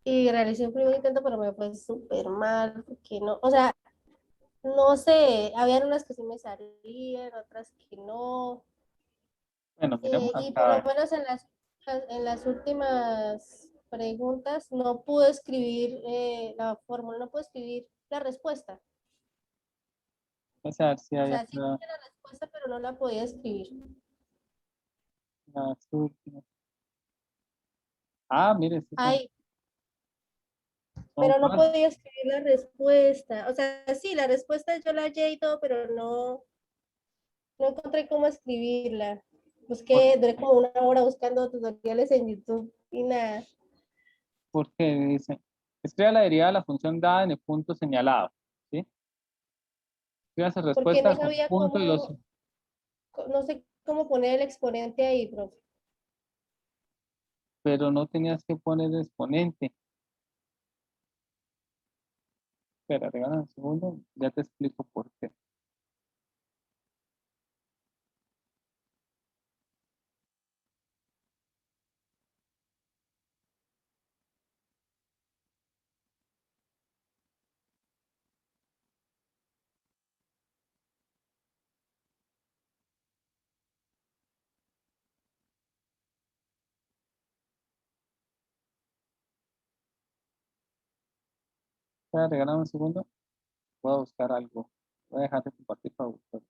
y realicé un primer intento, pero me fue súper mal, porque no, o sea, no sé, habían unas que sí me salían, otras que no, Bueno, miremos y por lo acá. menos en las últimas preguntas no pude escribir la fórmula, no pude escribir la respuesta. O sea, si O hay sea, sí acá tenía la respuesta, pero no la podía escribir. las últimas. Ah, mire, estos Ay, son pero no cuatro. podía escribir la respuesta. O sea, sí, la respuesta yo la hallé y todo, pero no encontré cómo escribirla. Busqué, duré como una hora buscando tutoriales en YouTube y nada. Porque dice, escriba la derivada de la función dada en el punto señalado. ¿Sí? Escriba su Porque respuesta no con sabía punto y los... no sé cómo poner el exponente ahí, profe. Pero no tenías que poner el exponente. Espera, regala un segundo, ya te explico por qué. Espera, regala un segundo, voy a buscar algo. Voy a dejar de compartir para buscar.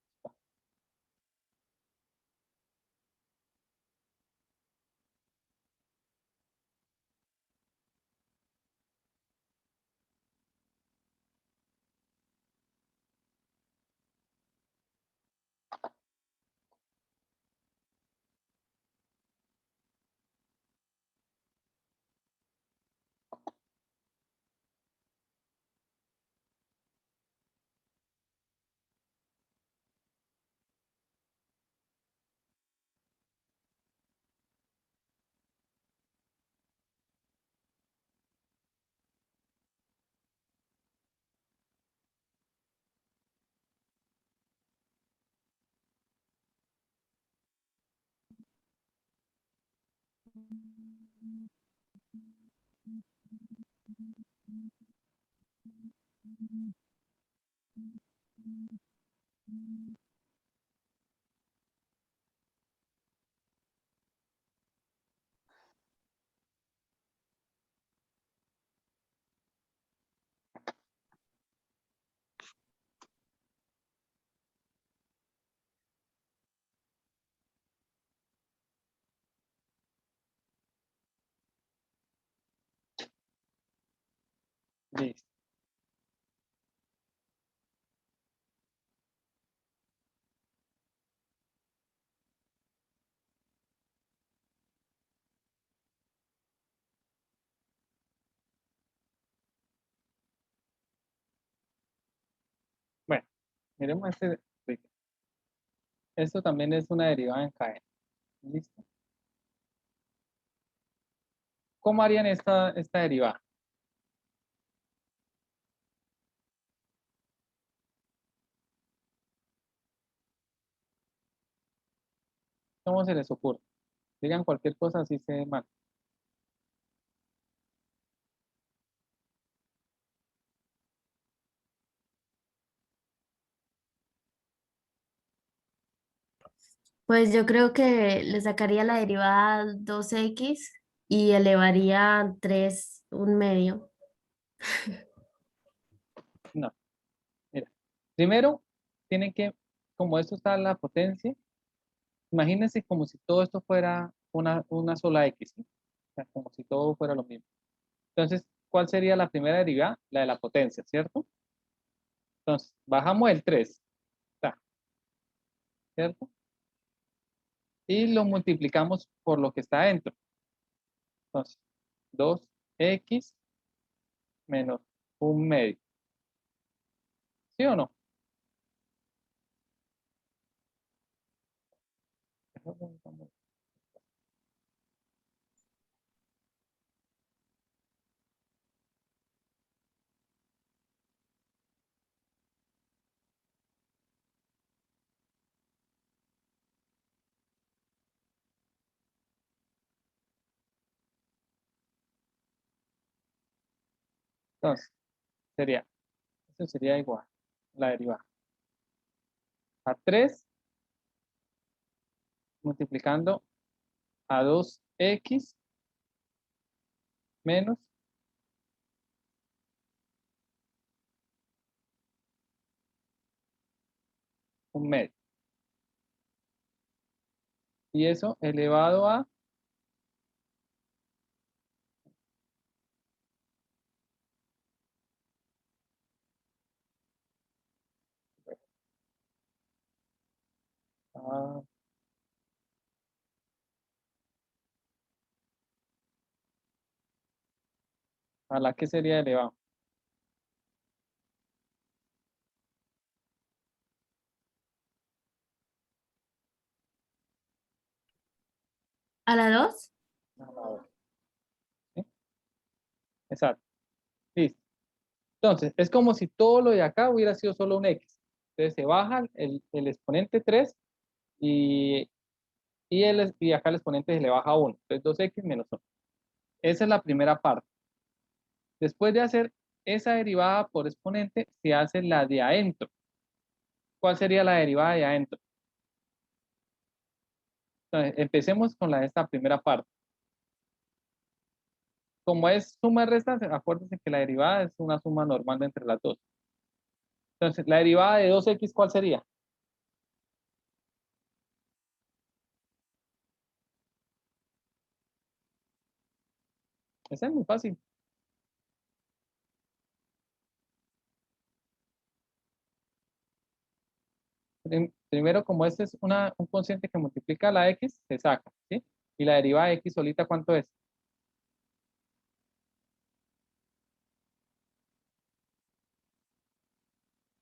Listo. Bueno, miremos este. Esto también es una derivada en cadena. ¿Listo? ¿Cómo harían esta derivada? ¿Cómo se les ocurre? Digan cualquier cosa así se mal. Pues yo creo que le sacaría la derivada 2x y elevaría 3 un medio. No, mira. Primero, tienen que, como esto está en la potencia, imagínense como si todo esto fuera una sola x, ¿sí? O sea, como si todo fuera lo mismo. Entonces, ¿cuál sería la primera derivada? La de la potencia, ¿cierto? Entonces, bajamos el 3, está, ¿cierto? Y lo multiplicamos por lo que está adentro. Entonces, 2x menos un medio. ¿Sí o no? Entonces, eso sería igual, la derivada. A 3 multiplicando a 2x menos un medio. Y eso elevado a la que sería elevado. ¿A la 2? A la otra, ¿sí? Exacto. Listo. Entonces, es como si todo lo de acá hubiera sido solo un x. Entonces se baja el exponente 3 y, y acá el exponente se le baja 1. Entonces 2x menos 1. Esa es la primera parte. Después de hacer esa derivada por exponente, se hace la de adentro. ¿Cuál sería la derivada de adentro? Entonces, empecemos con esta primera parte. Como es suma y resta, acuérdense que la derivada es una suma normal de entre las dos. Entonces, la derivada de 2x, ¿cuál sería? Esa es muy fácil. Primero, como este es un cociente que multiplica la x, se saca, ¿sí? Y la derivada de x solita, ¿cuánto es?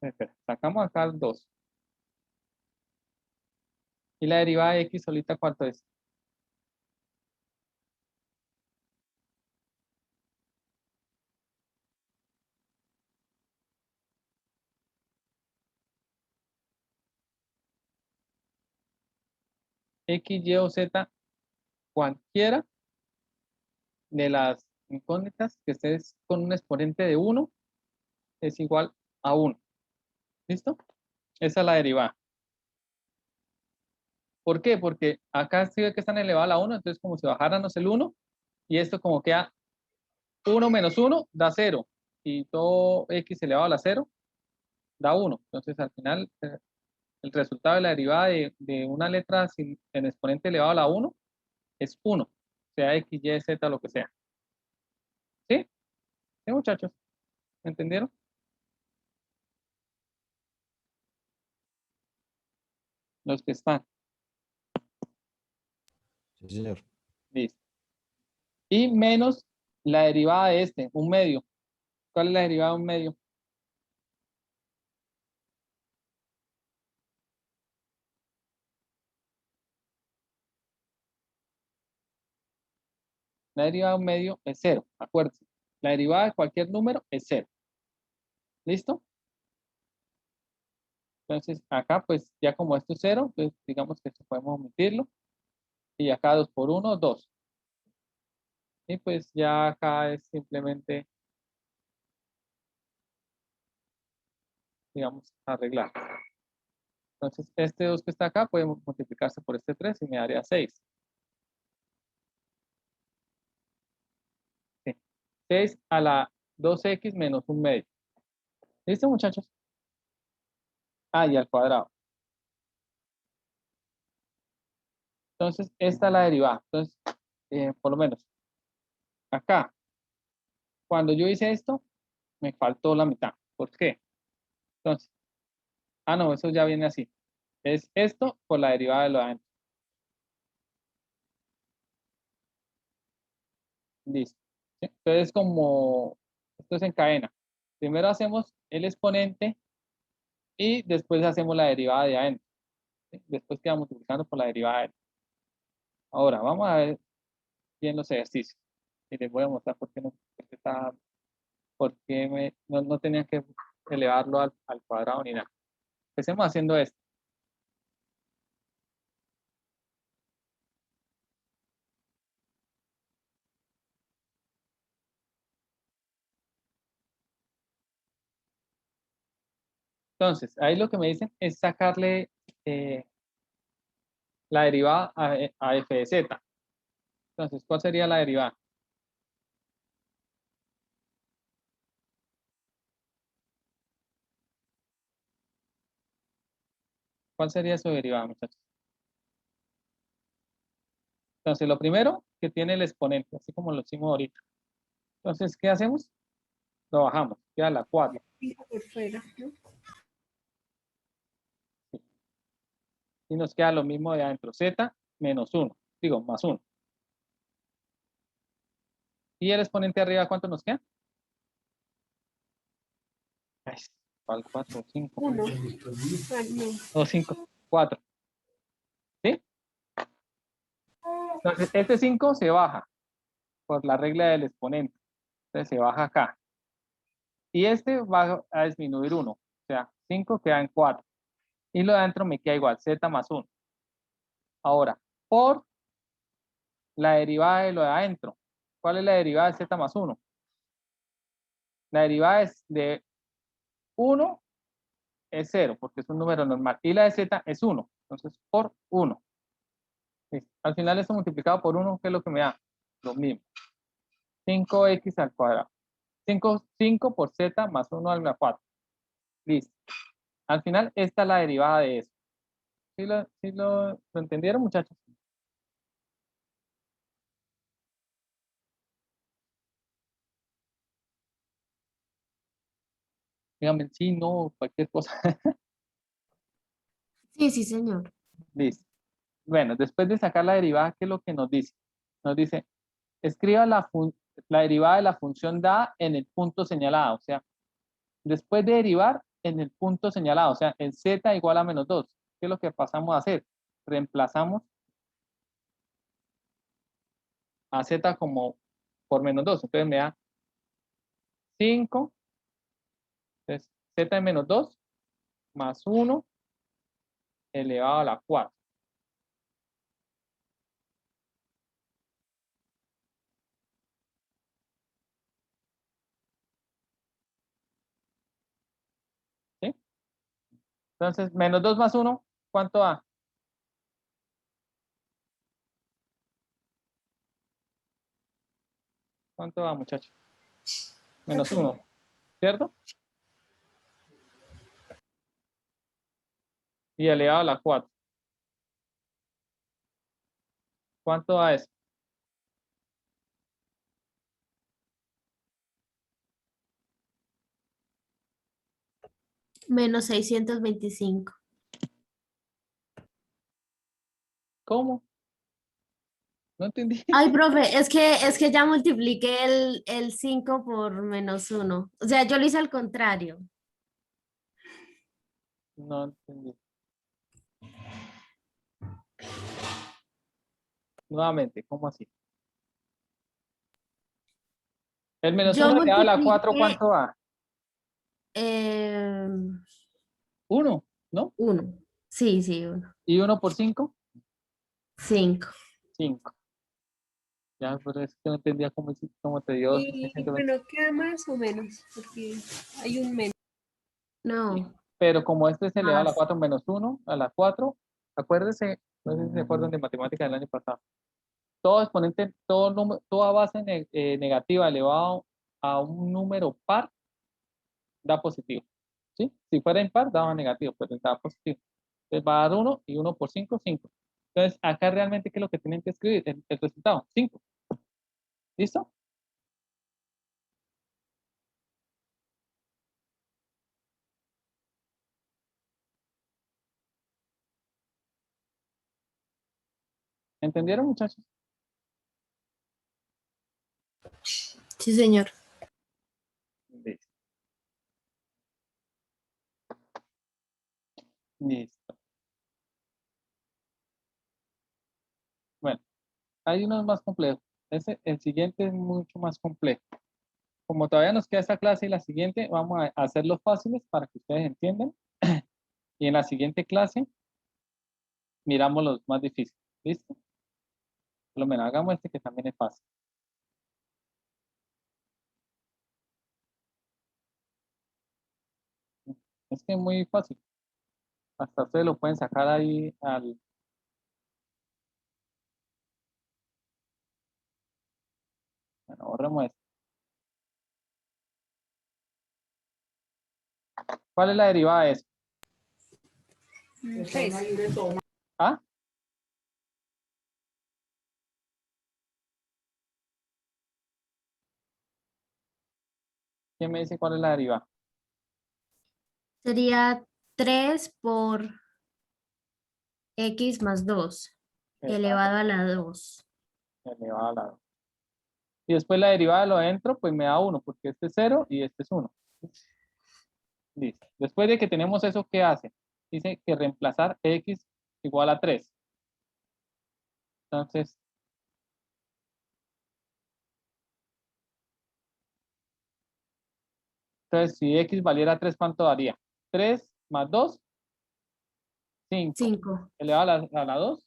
Espera, sacamos acá el 2. Y la derivada de x solita, ¿cuánto es? X, Y o Z, cualquiera de las incógnitas que estés con un exponente de 1 es igual a 1. ¿Listo? Esa es la derivada. ¿Por qué? Porque acá escribe que están elevadas a la 1, entonces como si bajáramos el 1, y esto como queda 1 menos 1 da 0, y todo x elevado a la 0 da 1. Entonces al final el resultado de la derivada de una letra en exponente elevado a la 1 es 1, sea x, y, z, lo que sea. ¿Sí? ¿Sí, muchachos? ¿Me entendieron? Los que están. Sí, señor. Listo. Y menos la derivada de este, un medio. ¿Cuál es la derivada de un medio? La derivada de un medio es 0, acuérdense. La derivada de cualquier número es 0. ¿Listo? Entonces, acá, pues, ya como esto es 0, pues, digamos que esto podemos omitirlo. Y acá 2 por 1, 2. Y pues ya acá es simplemente, digamos, arreglar. Entonces, este 2 que está acá puede multiplicarse por este 3 y me daría 6. Sí. 6 a la 2x menos un medio. ¿Listo, muchachos? Ah, y al cuadrado. Entonces, esta es la derivada. Entonces, por lo menos, acá, cuando yo hice esto, me faltó la mitad. ¿Por qué? Entonces, no, eso ya viene así. Es esto por la derivada de lo de adentro. Listo. ¿Sí? Entonces, como esto se encadena. Primero hacemos el exponente y después hacemos la derivada de adentro. ¿Sí? Después quedamos multiplicando por la derivada de adentro. Ahora, vamos a ver bien los ejercicios. Y les voy a mostrar por qué no tenían que elevarlo al cuadrado ni nada. Empecemos haciendo esto. Entonces, ahí lo que me dicen es sacarle la derivada a f de z. Entonces, ¿cuál sería la derivada? ¿Cuál sería su derivada, muchachos? Entonces, lo primero que tiene el exponente, así como lo hicimos ahorita. Entonces, ¿qué hacemos? Lo bajamos, queda la 4. Por fuera, ¿no? Y nos queda lo mismo de adentro, z menos 1, digo, más 1. ¿Y el exponente arriba cuánto nos queda? Ay, ¿cuál 4 o 5? 1. O 5, 4. ¿Sí? Entonces, este 5 se baja por la regla del exponente. Entonces, se baja acá. Y este va a disminuir 1. O sea, 5 queda en 4. Y lo de adentro me queda igual, z más 1. Ahora, por la derivada de lo de adentro. ¿Cuál es la derivada de z más 1? La derivada es de 1 es 0, porque es un número normal. Y la de z es 1. Entonces, por 1. ¿Sí? Al final esto multiplicado por 1, ¿qué es lo que me da? Lo mismo. 5x al cuadrado. 5 por z más 1 a la 4. Listo. Al final, esta es la derivada de eso. ¿Sí lo entendieron, muchachos? Díganme, sí, no, cualquier cosa. Sí, sí, señor. Listo. Bueno, después de sacar la derivada, ¿qué es lo que nos dice? Nos dice, escriba la derivada de la función dada en el punto señalado. O sea, después de derivar en el punto señalado, o sea, en z igual a menos 2. ¿Qué es lo que pasamos a hacer? Reemplazamos a z como por menos 2. Entonces me da 5, entonces z de menos 2 más 1 elevado a la 4. Entonces, menos 2 más 1, ¿cuánto da? ¿Cuánto da, muchachos? Menos 1, ¿cierto? Y elevado a la 4. ¿Cuánto da eso? Menos 625. ¿Cómo? No entendí. Ay, profe, es que ya multipliqué el 5 por menos 1. O sea, yo lo hice al contrario. No entendí. Nuevamente, ¿cómo así? El menos Yo 1 elevado a la 4, multipliqué ¿cuánto da? 1, ¿no? 1. Sí, sí, 1. ¿Y 1 por 5? 5. 5. Ya, pero es que no entendía cómo te dio. Y bueno, queda más o menos, porque hay un menos. No, Pero como este es elevado a la más. 4 menos 1, a la 4, acuérdese, no sé si se acuerdan de matemáticas del año pasado. Todo exponente, toda base negativa elevado a un número par da positivo. ¿Sí? Si fuera impar, daba negativo, pero daba positivo. Entonces va a dar 1 y 1 por 5, 5. Entonces, acá realmente, ¿qué es lo que tienen que escribir? El resultado, 5. ¿Listo? ¿Entendieron, muchachos? Sí, señor. Listo. Listo. Bueno, hay unos más complejos. El siguiente es mucho más complejo. Como todavía nos queda esta clase y la siguiente, vamos a hacerlos fáciles para que ustedes entiendan. Y en la siguiente clase miramos los más difíciles. ¿Listo? Por lo menos hagamos este que también es fácil. Es que es muy fácil. Hasta ustedes lo pueden sacar ahí al... Bueno, borremos esto. ¿Cuál es la derivada de eso? 3. ¿Ah? ¿Quién me dice cuál es la derivada? Sería 3 por x más 2 elevado a la 2. Elevado a la 2. Y después la derivada de lo adentro, pues me da 1, porque este es 0 y este es 1. Listo. Después de que tenemos eso, ¿qué hace? Dice que reemplazar x igual a 3. Entonces, si x valiera 3, ¿cuánto daría? 3 más 2, 5. 5, Elevado a la 2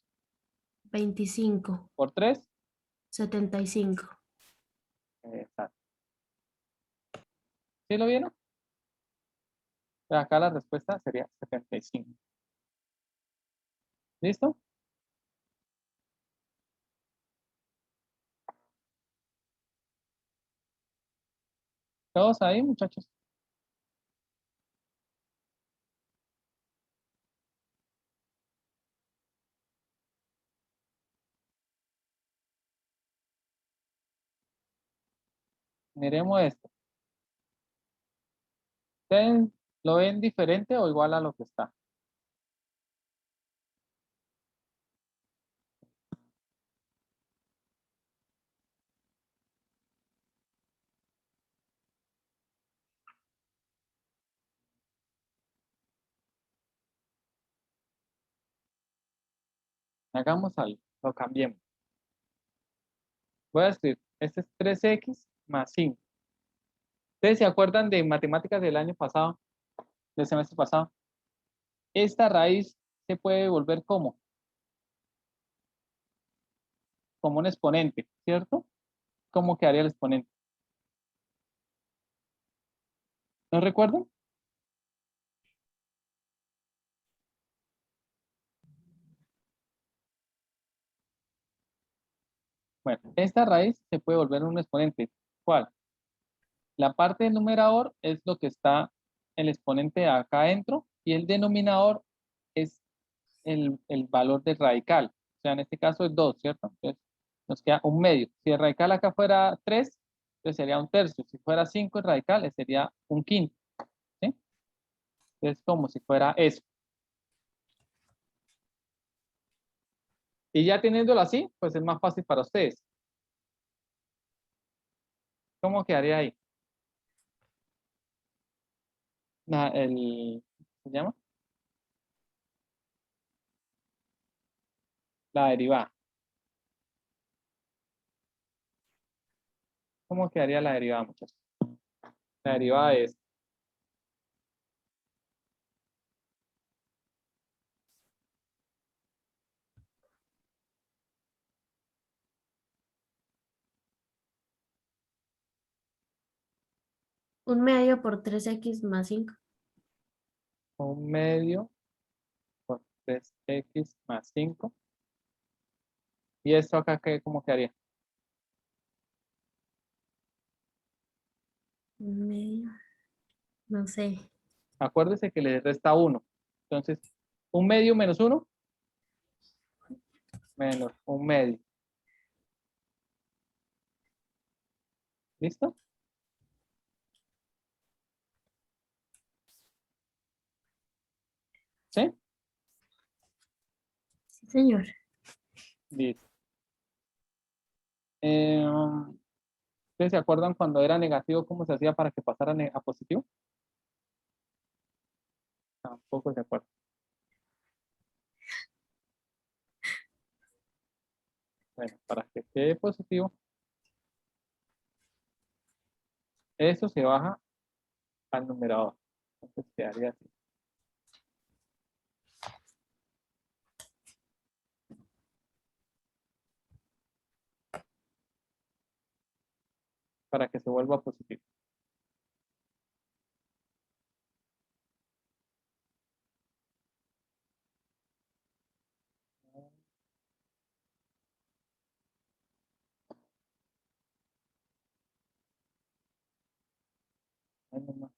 25, por 3. 75. Exacto. ¿Sí lo vieron? Pero acá la respuesta sería 75. ¿Listo? ¿Todos ahí, muchachos? Miremos esto. ¿Ustedes lo ven diferente o igual a lo que está? Hagamos algo, lo cambiemos. Voy a escribir, este es 3x más 5. ¿Ustedes se acuerdan de matemáticas del año pasado, del semestre pasado? Esta raíz se puede volver como un exponente, ¿cierto? ¿Cómo quedaría el exponente? ¿No recuerdan? Bueno, esta raíz se puede volver un exponente. ¿Cuál? La parte del numerador es lo que está el exponente acá adentro y el denominador es el valor del radical. O sea, en este caso es 2, ¿cierto? Entonces nos queda un medio. Si el radical acá fuera 3, entonces sería un tercio. Si fuera 5 el radical, sería un quinto. ¿Sí? Es como si fuera eso. Y ya teniéndolo así, pues es más fácil para ustedes. ¿Cómo quedaría ahí? ¿Se llama? La derivada. ¿Cómo quedaría la derivada, muchachos? La derivada es Un medio por 3x más 5. un medio por 3x más 5. ¿Y esto acá qué, cómo quedaría? Un medio, no sé. Acuérdese que le resta 1. Entonces, un medio menos 1, menos un medio. ¿Listo? ¿Sí? Sí, señor. Listo. ¿Ustedes se acuerdan cuando era negativo cómo se hacía para que pasara a positivo? Tampoco se acuerdan. Bueno, para que quede positivo, eso se baja al numerador. Entonces quedaría así. Para que se vuelva positivo. Ay, no más.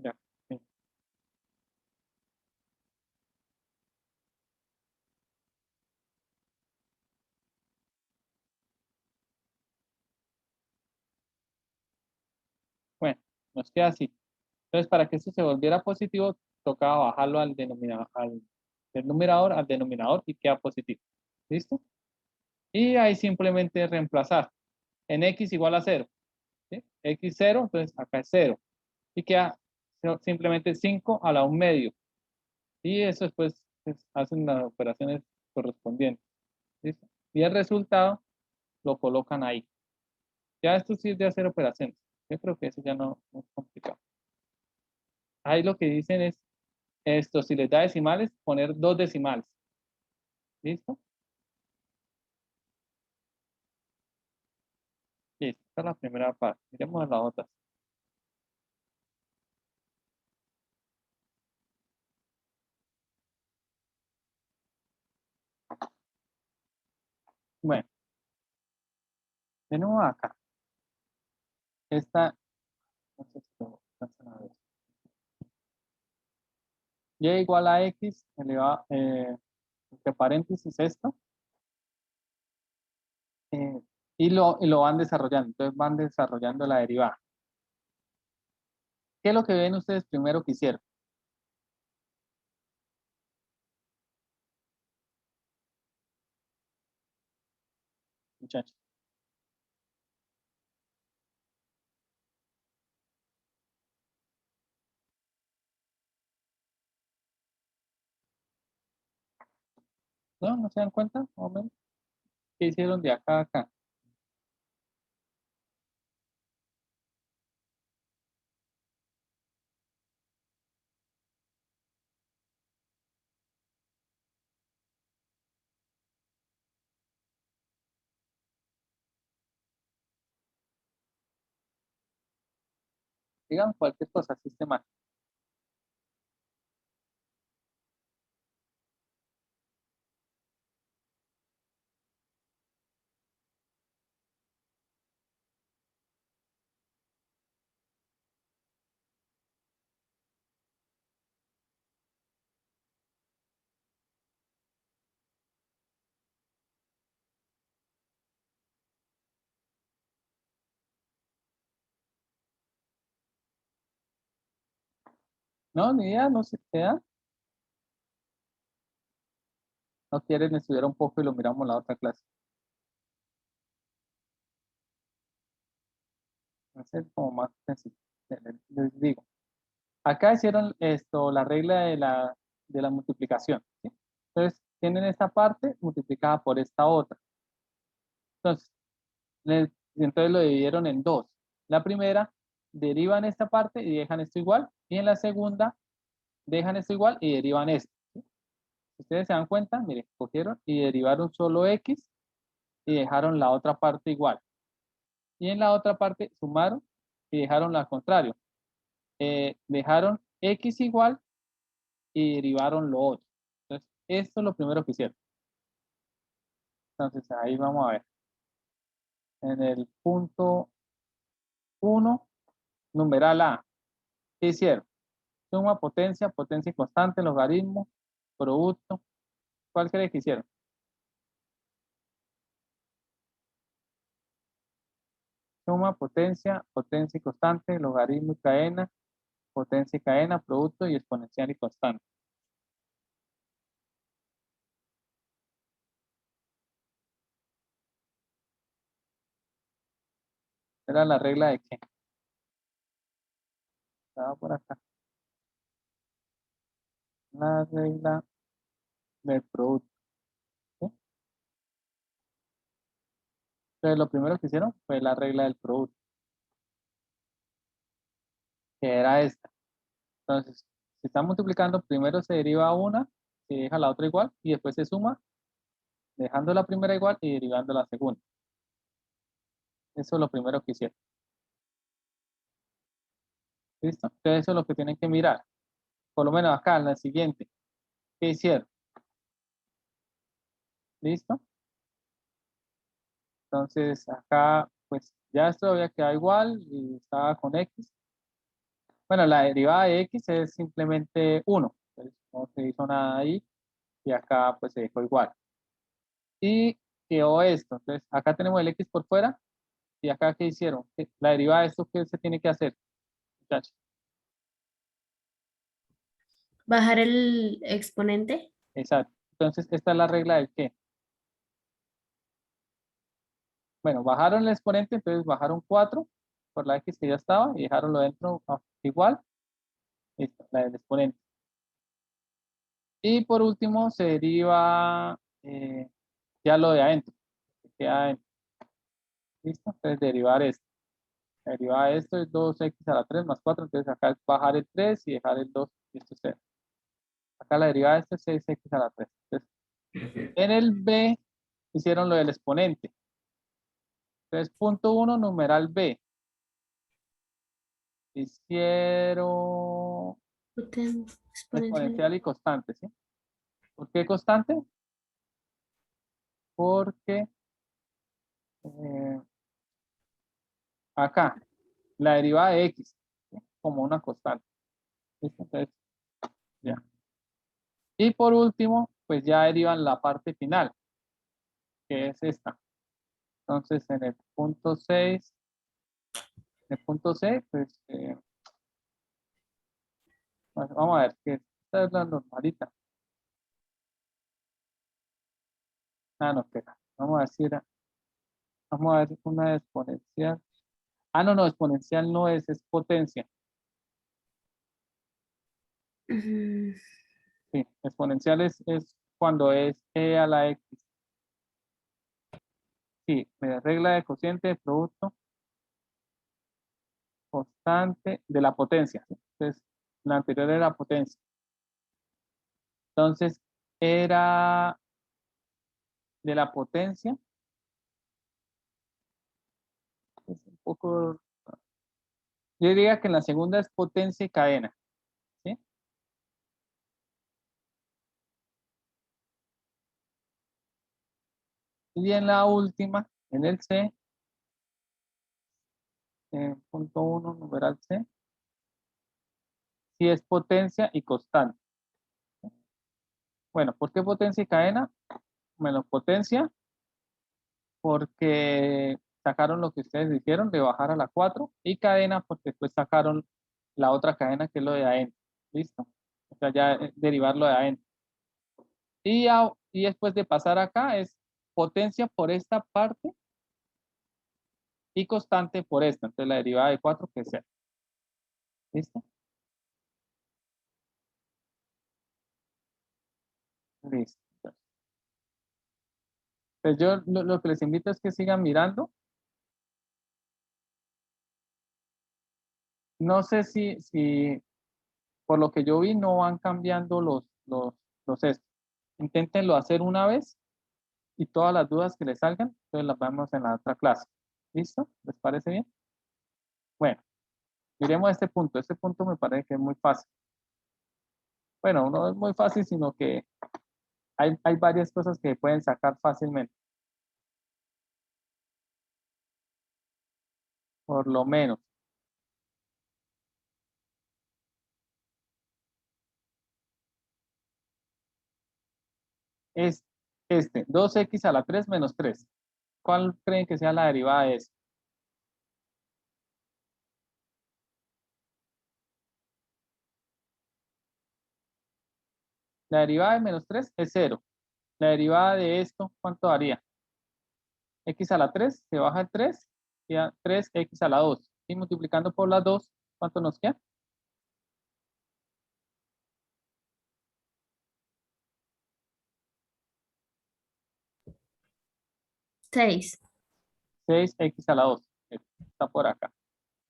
Ya. Sí. Bueno, nos queda así. Entonces, para que esto se volviera positivo, tocaba bajarlo al denominador, del numerador al denominador y queda positivo. ¿Listo? Y ahí simplemente reemplazar en x igual a 0. ¿Sí? X 0, entonces acá es 0. Y queda simplemente 5 a la 1 medio. Y eso después hacen las operaciones correspondientes. ¿Listo? Y el resultado lo colocan ahí. Ya esto sí es de hacer operaciones. Yo creo que eso ya no es complicado. Ahí lo que dicen es esto, si les da decimales, poner 2 decimales. ¿Listo? Listo, esta es la primera parte. Miremos la otra. Bueno, de nuevo acá. Esta, no sé si lo alcanzan a ver. Y igual a x elevado, entre paréntesis esto, y lo van desarrollando. Entonces van desarrollando la derivada. ¿Qué es lo que ven ustedes primero que hicieron? Muchachos. ¿No? ¿No se dan cuenta? Más o menos. ¿Qué hicieron de acá a acá? Digan cualquier cosa sistemática. No, ni idea, no se queda. No quieren estudiar un poco y lo miramos la otra clase. Va a ser como más sencillo. Les digo. Acá hicieron esto, la regla de la multiplicación, ¿sí? Entonces, tienen esta parte multiplicada por esta otra. Entonces, entonces lo dividieron en dos. La primera, derivan esta parte y dejan esto igual. Y en la segunda, dejan esto igual y derivan esto. ¿Sí? Si ustedes se dan cuenta, miren, cogieron y derivaron solo x y dejaron la otra parte igual. Y en la otra parte sumaron y dejaron la contrario. Dejaron x igual y derivaron lo otro. Entonces, esto es lo primero que hicieron. Entonces, ahí vamos a ver. En el punto 1, numeral A, ¿qué hicieron? Suma, potencia, potencia y constante, logaritmo, producto. ¿Cuál cree que hicieron? Suma, potencia, potencia y constante, logaritmo y cadena, potencia y cadena, producto y exponencial y constante. Era la regla de qué? Estaba por acá. La regla del producto. ¿Sí? Entonces, lo primero que hicieron fue la regla del producto, que era esta. Entonces, si están multiplicando, primero se deriva una, se deja la otra igual y después se suma, dejando la primera igual y derivando la segunda. Eso es lo primero que hicieron. ¿Listo? Entonces, eso es lo que tienen que mirar. Por lo menos acá, en la siguiente. ¿Qué hicieron? ¿Listo? Entonces, acá, pues ya esto había quedado igual y estaba con x. Bueno, la derivada de x es simplemente 1. Entonces, no se hizo nada ahí y acá pues se dejó igual. Y quedó esto. Entonces, acá tenemos el x por fuera y acá ¿qué hicieron? La derivada de esto, ¿qué se tiene que hacer, muchachos? Bajar el exponente. Exacto. Entonces, esta es la regla del qué. Bueno, bajaron el exponente, entonces bajaron 4 por la x que ya estaba y dejaron lo dentro igual. Listo, la del exponente. Y por último se deriva ya lo de adentro. Que queda adentro. ¿Listo? Entonces derivar esto. La derivada de esto es 2x a la 3 más 4. Entonces acá es bajar el 3 y dejar el 2 y esto es 0. Acá la derivada de esto es 6x a la 3. Entonces, en el B hicieron lo del exponente. Entonces, punto 1, numeral B. Hicieron Exponencial. exponencial y constante, ¿sí? ¿Por qué constante? Porque acá, la derivada de x, ¿sí? Como una constante. ¿Listo? Entonces, ya. Y por último, pues ya derivan la parte final, que es esta. Entonces, en el punto 6, en el punto C, pues, bueno, vamos a ver, que esta es la normalita. Ah, no, espera. Vamos a decir, vamos a ver una exponencial. Ah, no, no, exponencial no es potencia. Mm, Sí, exponencial es cuando es e a la x. Sí, regla de cociente de producto constante de la potencia. ¿Sí? Entonces, la anterior era potencia. Entonces, era de la potencia. Es un poco, Yo diría que en la segunda es potencia y cadena. ¿Sí? Y en la última, en el C, punto 1, numeral C, sí es potencia y constante. Bueno, ¿por qué potencia y cadena? Bueno, potencia porque sacaron lo que ustedes dijeron de bajar a la 4 y cadena porque después sacaron la otra cadena que es lo de adentro. ¿Listo? O sea, ya derivarlo de adentro. Y después de pasar acá es potencia por esta parte y constante por esta. Entonces la derivada de 4 que es 0. ¿Listo? Listo. Pues yo lo que les invito es que sigan mirando. No sé si por lo que yo vi no van cambiando los estos. Inténtenlo hacer una vez y todas las dudas que les salgan, entonces las vemos en la otra clase. ¿Listo? ¿Les parece bien? Bueno, miremos este punto. Este punto me parece que es muy fácil. Bueno, no es muy fácil, sino que hay varias cosas que pueden sacar fácilmente. Por lo menos. Es 2x a la 3 menos 3. ¿Cuál creen que sea la derivada de eso? La derivada de menos 3 es 0. La derivada de esto, ¿cuánto daría? X a la 3, se baja el 3, queda 3x a la 2. Y multiplicando por las 2, ¿cuánto nos queda? 6. 6x a la 2. Está por acá.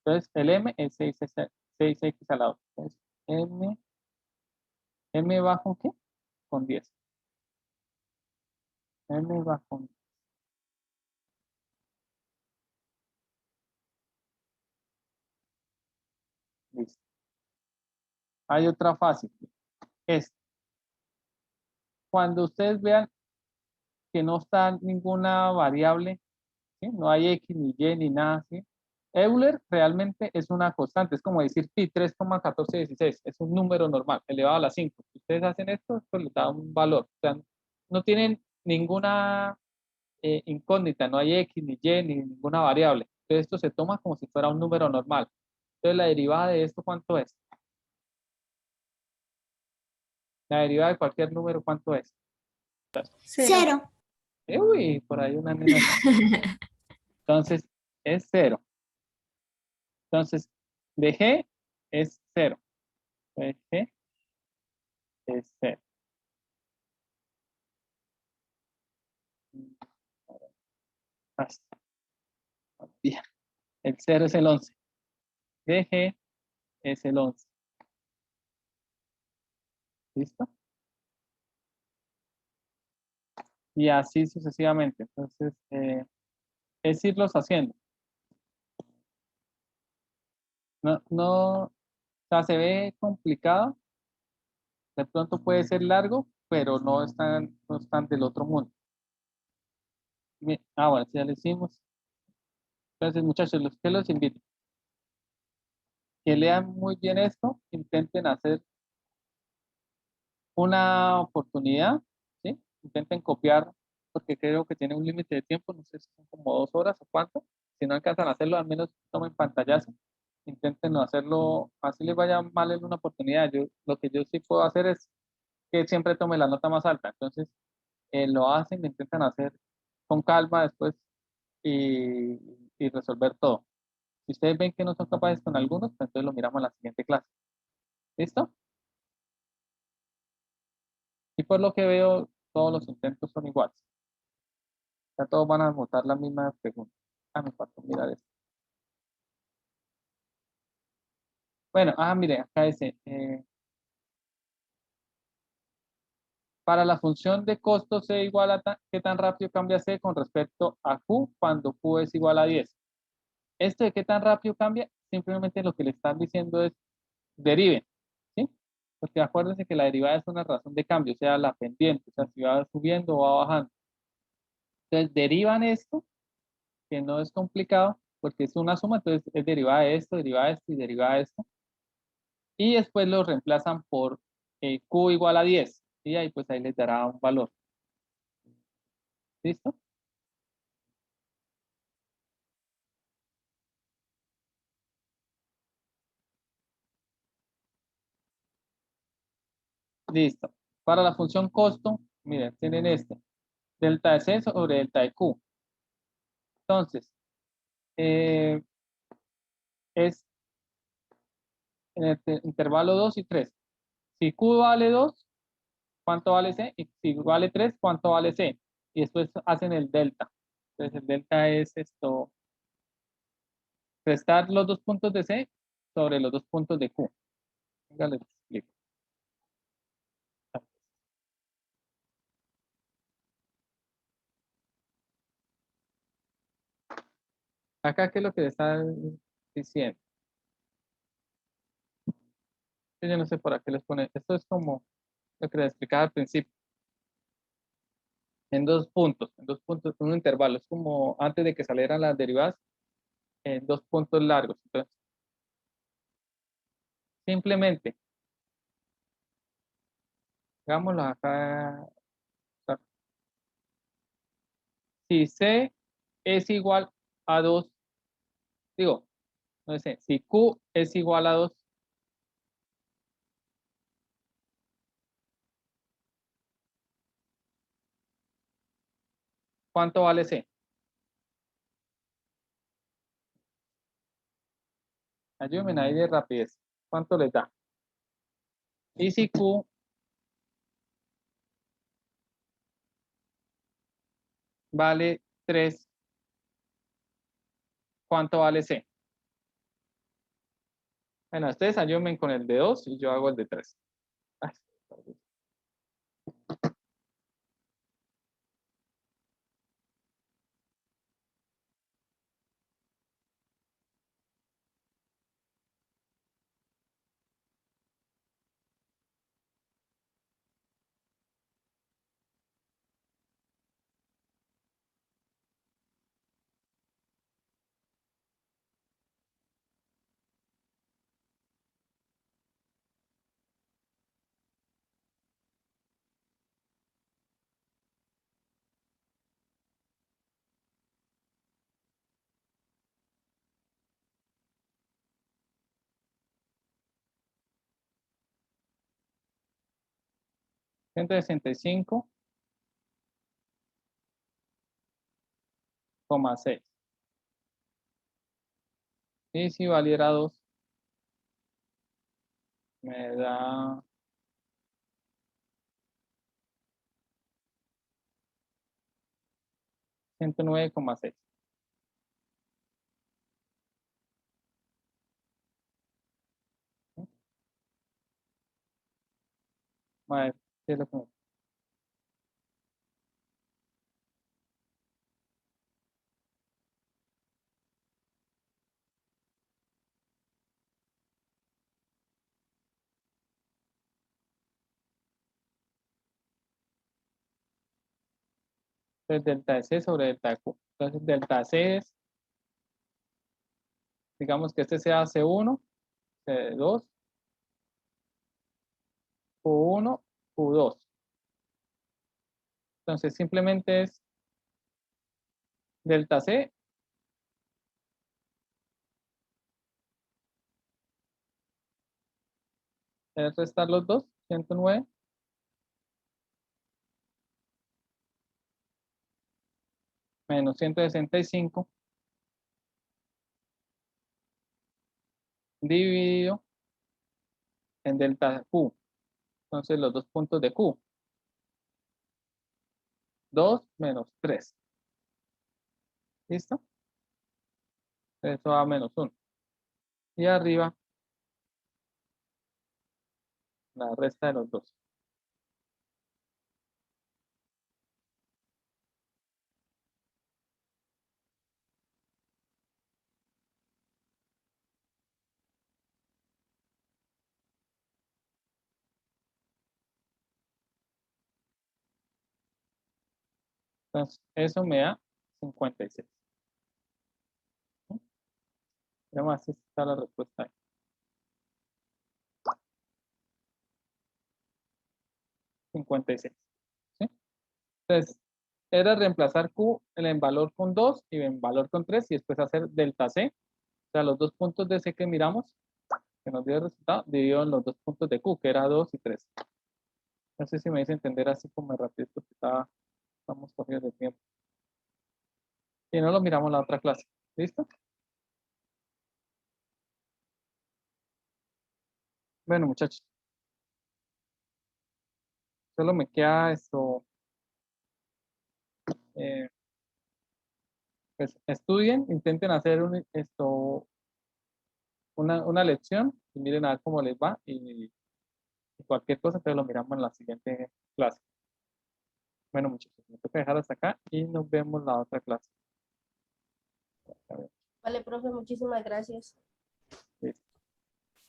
Entonces, el m es 6x a la 2. Entonces, m va con ¿qué? Con 10. M va con 10. Listo. Hay otra fácil. Es cuando ustedes vean que no está ninguna variable, ¿sí? No hay X, ni Y, ni nada, ¿sí? Euler realmente es una constante, es como decir pi 3,1416, es un número normal, elevado a la 5. Si ustedes hacen esto, esto les da un valor. O sea, no tienen ninguna incógnita, no hay X, ni Y, ni ninguna variable. Entonces esto se toma como si fuera un número normal. Entonces la derivada de esto, ¿cuánto es? La derivada de cualquier número, ¿cuánto es? 0. Uy, por ahí una nena. Entonces, es 0. Entonces, de G es 0. De G es 0. Bien. El 0 es el 11. De G es el 11. ¿Listo? Y así sucesivamente. Entonces, es irlos haciendo. O sea, se ve complicado. De pronto puede ser largo, pero no están del otro mundo. Bueno, ya lo hicimos. Entonces, muchachos, los que los invito, que lean muy bien esto, intenten hacer una oportunidad, ¿sí? Intenten copiar, porque creo que tiene un límite de tiempo, no sé si son como 2 horas o cuánto. Si no alcanzan a hacerlo, al menos tomen pantallazo. Intenten no hacerlo, así les vaya mal en una oportunidad. Lo que yo sí puedo hacer es que siempre tome la nota más alta. Entonces, lo hacen, lo intentan hacer con calma después y, y resolver todo. Si ustedes ven que no son capaces con algunos, pues entonces lo miramos en la siguiente clase. ¿Listo? Y por lo que veo, todos los intentos son iguales. Ya todos van a votar la misma pregunta. Me faltó mirar esto. Bueno, mire, acá dice, para la función de costo C igual a qué tan rápido cambia C con respecto a Q cuando Q es igual a 10. Esto de qué tan rápido cambia simplemente lo que le están diciendo es deriven, ¿sí? Porque acuérdense que la derivada es una razón de cambio, o sea, la pendiente, o sea, si va subiendo o va bajando. Entonces, derivan esto, que no es complicado, porque es una suma, entonces es derivada de esto y derivada de esto. Y después lo reemplazan por Q igual a 10, y ahí pues ahí les dará un valor. ¿Listo? Listo. Para la función costo, miren, tienen este. Delta de C sobre delta de Q. Entonces, es en el intervalo 2 y 3. Si Q vale 2, ¿cuánto vale C? Y si vale 3, ¿cuánto vale C? Y después hacen el delta. Entonces, el delta es esto, restar los dos puntos de C sobre los dos puntos de Q. Venga, les explico. Acá, ¿qué es lo que le están diciendo? Yo no sé por qué les pone. Esto es como lo que les explicaba al principio. En dos puntos, un intervalo. Es como antes de que salieran las derivadas, en dos puntos largos. Entonces, simplemente, hagámoslo acá. Si C es igual a 2, digo, no sé, si Q es igual a 2, ¿cuánto vale C? Ayúdenme ahí de rapidez. ¿Cuánto les da? Y si Q vale 3, ¿cuánto vale C? Bueno, ustedes ayúdenme con el de 2 y yo hago el de 3. Ciento sesenta y cinco coma 6. Y si valiera 2, me da 109,6. A ver, ¿qué es lo que me... Entonces, delta de C sobre delta de Q. Entonces, delta de C es, digamos que este sea C1, C2, Q1, Q2. Entonces, simplemente es delta C es restar los dos, 109, menos 165, dividido en delta Q. Entonces, los dos puntos de Q. 2 menos 3. ¿Listo? Eso da menos 1. Y arriba, la resta de los dos. Entonces, eso me da 56. Veamos así está la respuesta ahí. $56. ¿Sí? Entonces, era reemplazar Q en valor con 2 y en valor con 3 y después hacer delta C. O sea, los dos puntos de C que miramos, que nos dio el resultado, dividido en los dos puntos de Q, que era 2 y 3. No sé si me hice entender así como rápido, porque estamos cogidos de tiempo. Si no, lo miramos en la otra clase. ¿Listo? Bueno, muchachos. Solo me queda esto. Pues estudien, intenten hacer una lección y miren a ver cómo les va y cualquier cosa, entonces lo miramos en la siguiente clase. Bueno, muchachos, me toca dejar hasta acá y nos vemos en la otra clase. A ver, Vale, profe, muchísimas gracias. listo.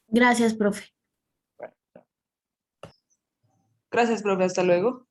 Gracias, profe. Bueno, chao. Gracias, profe. Hasta luego.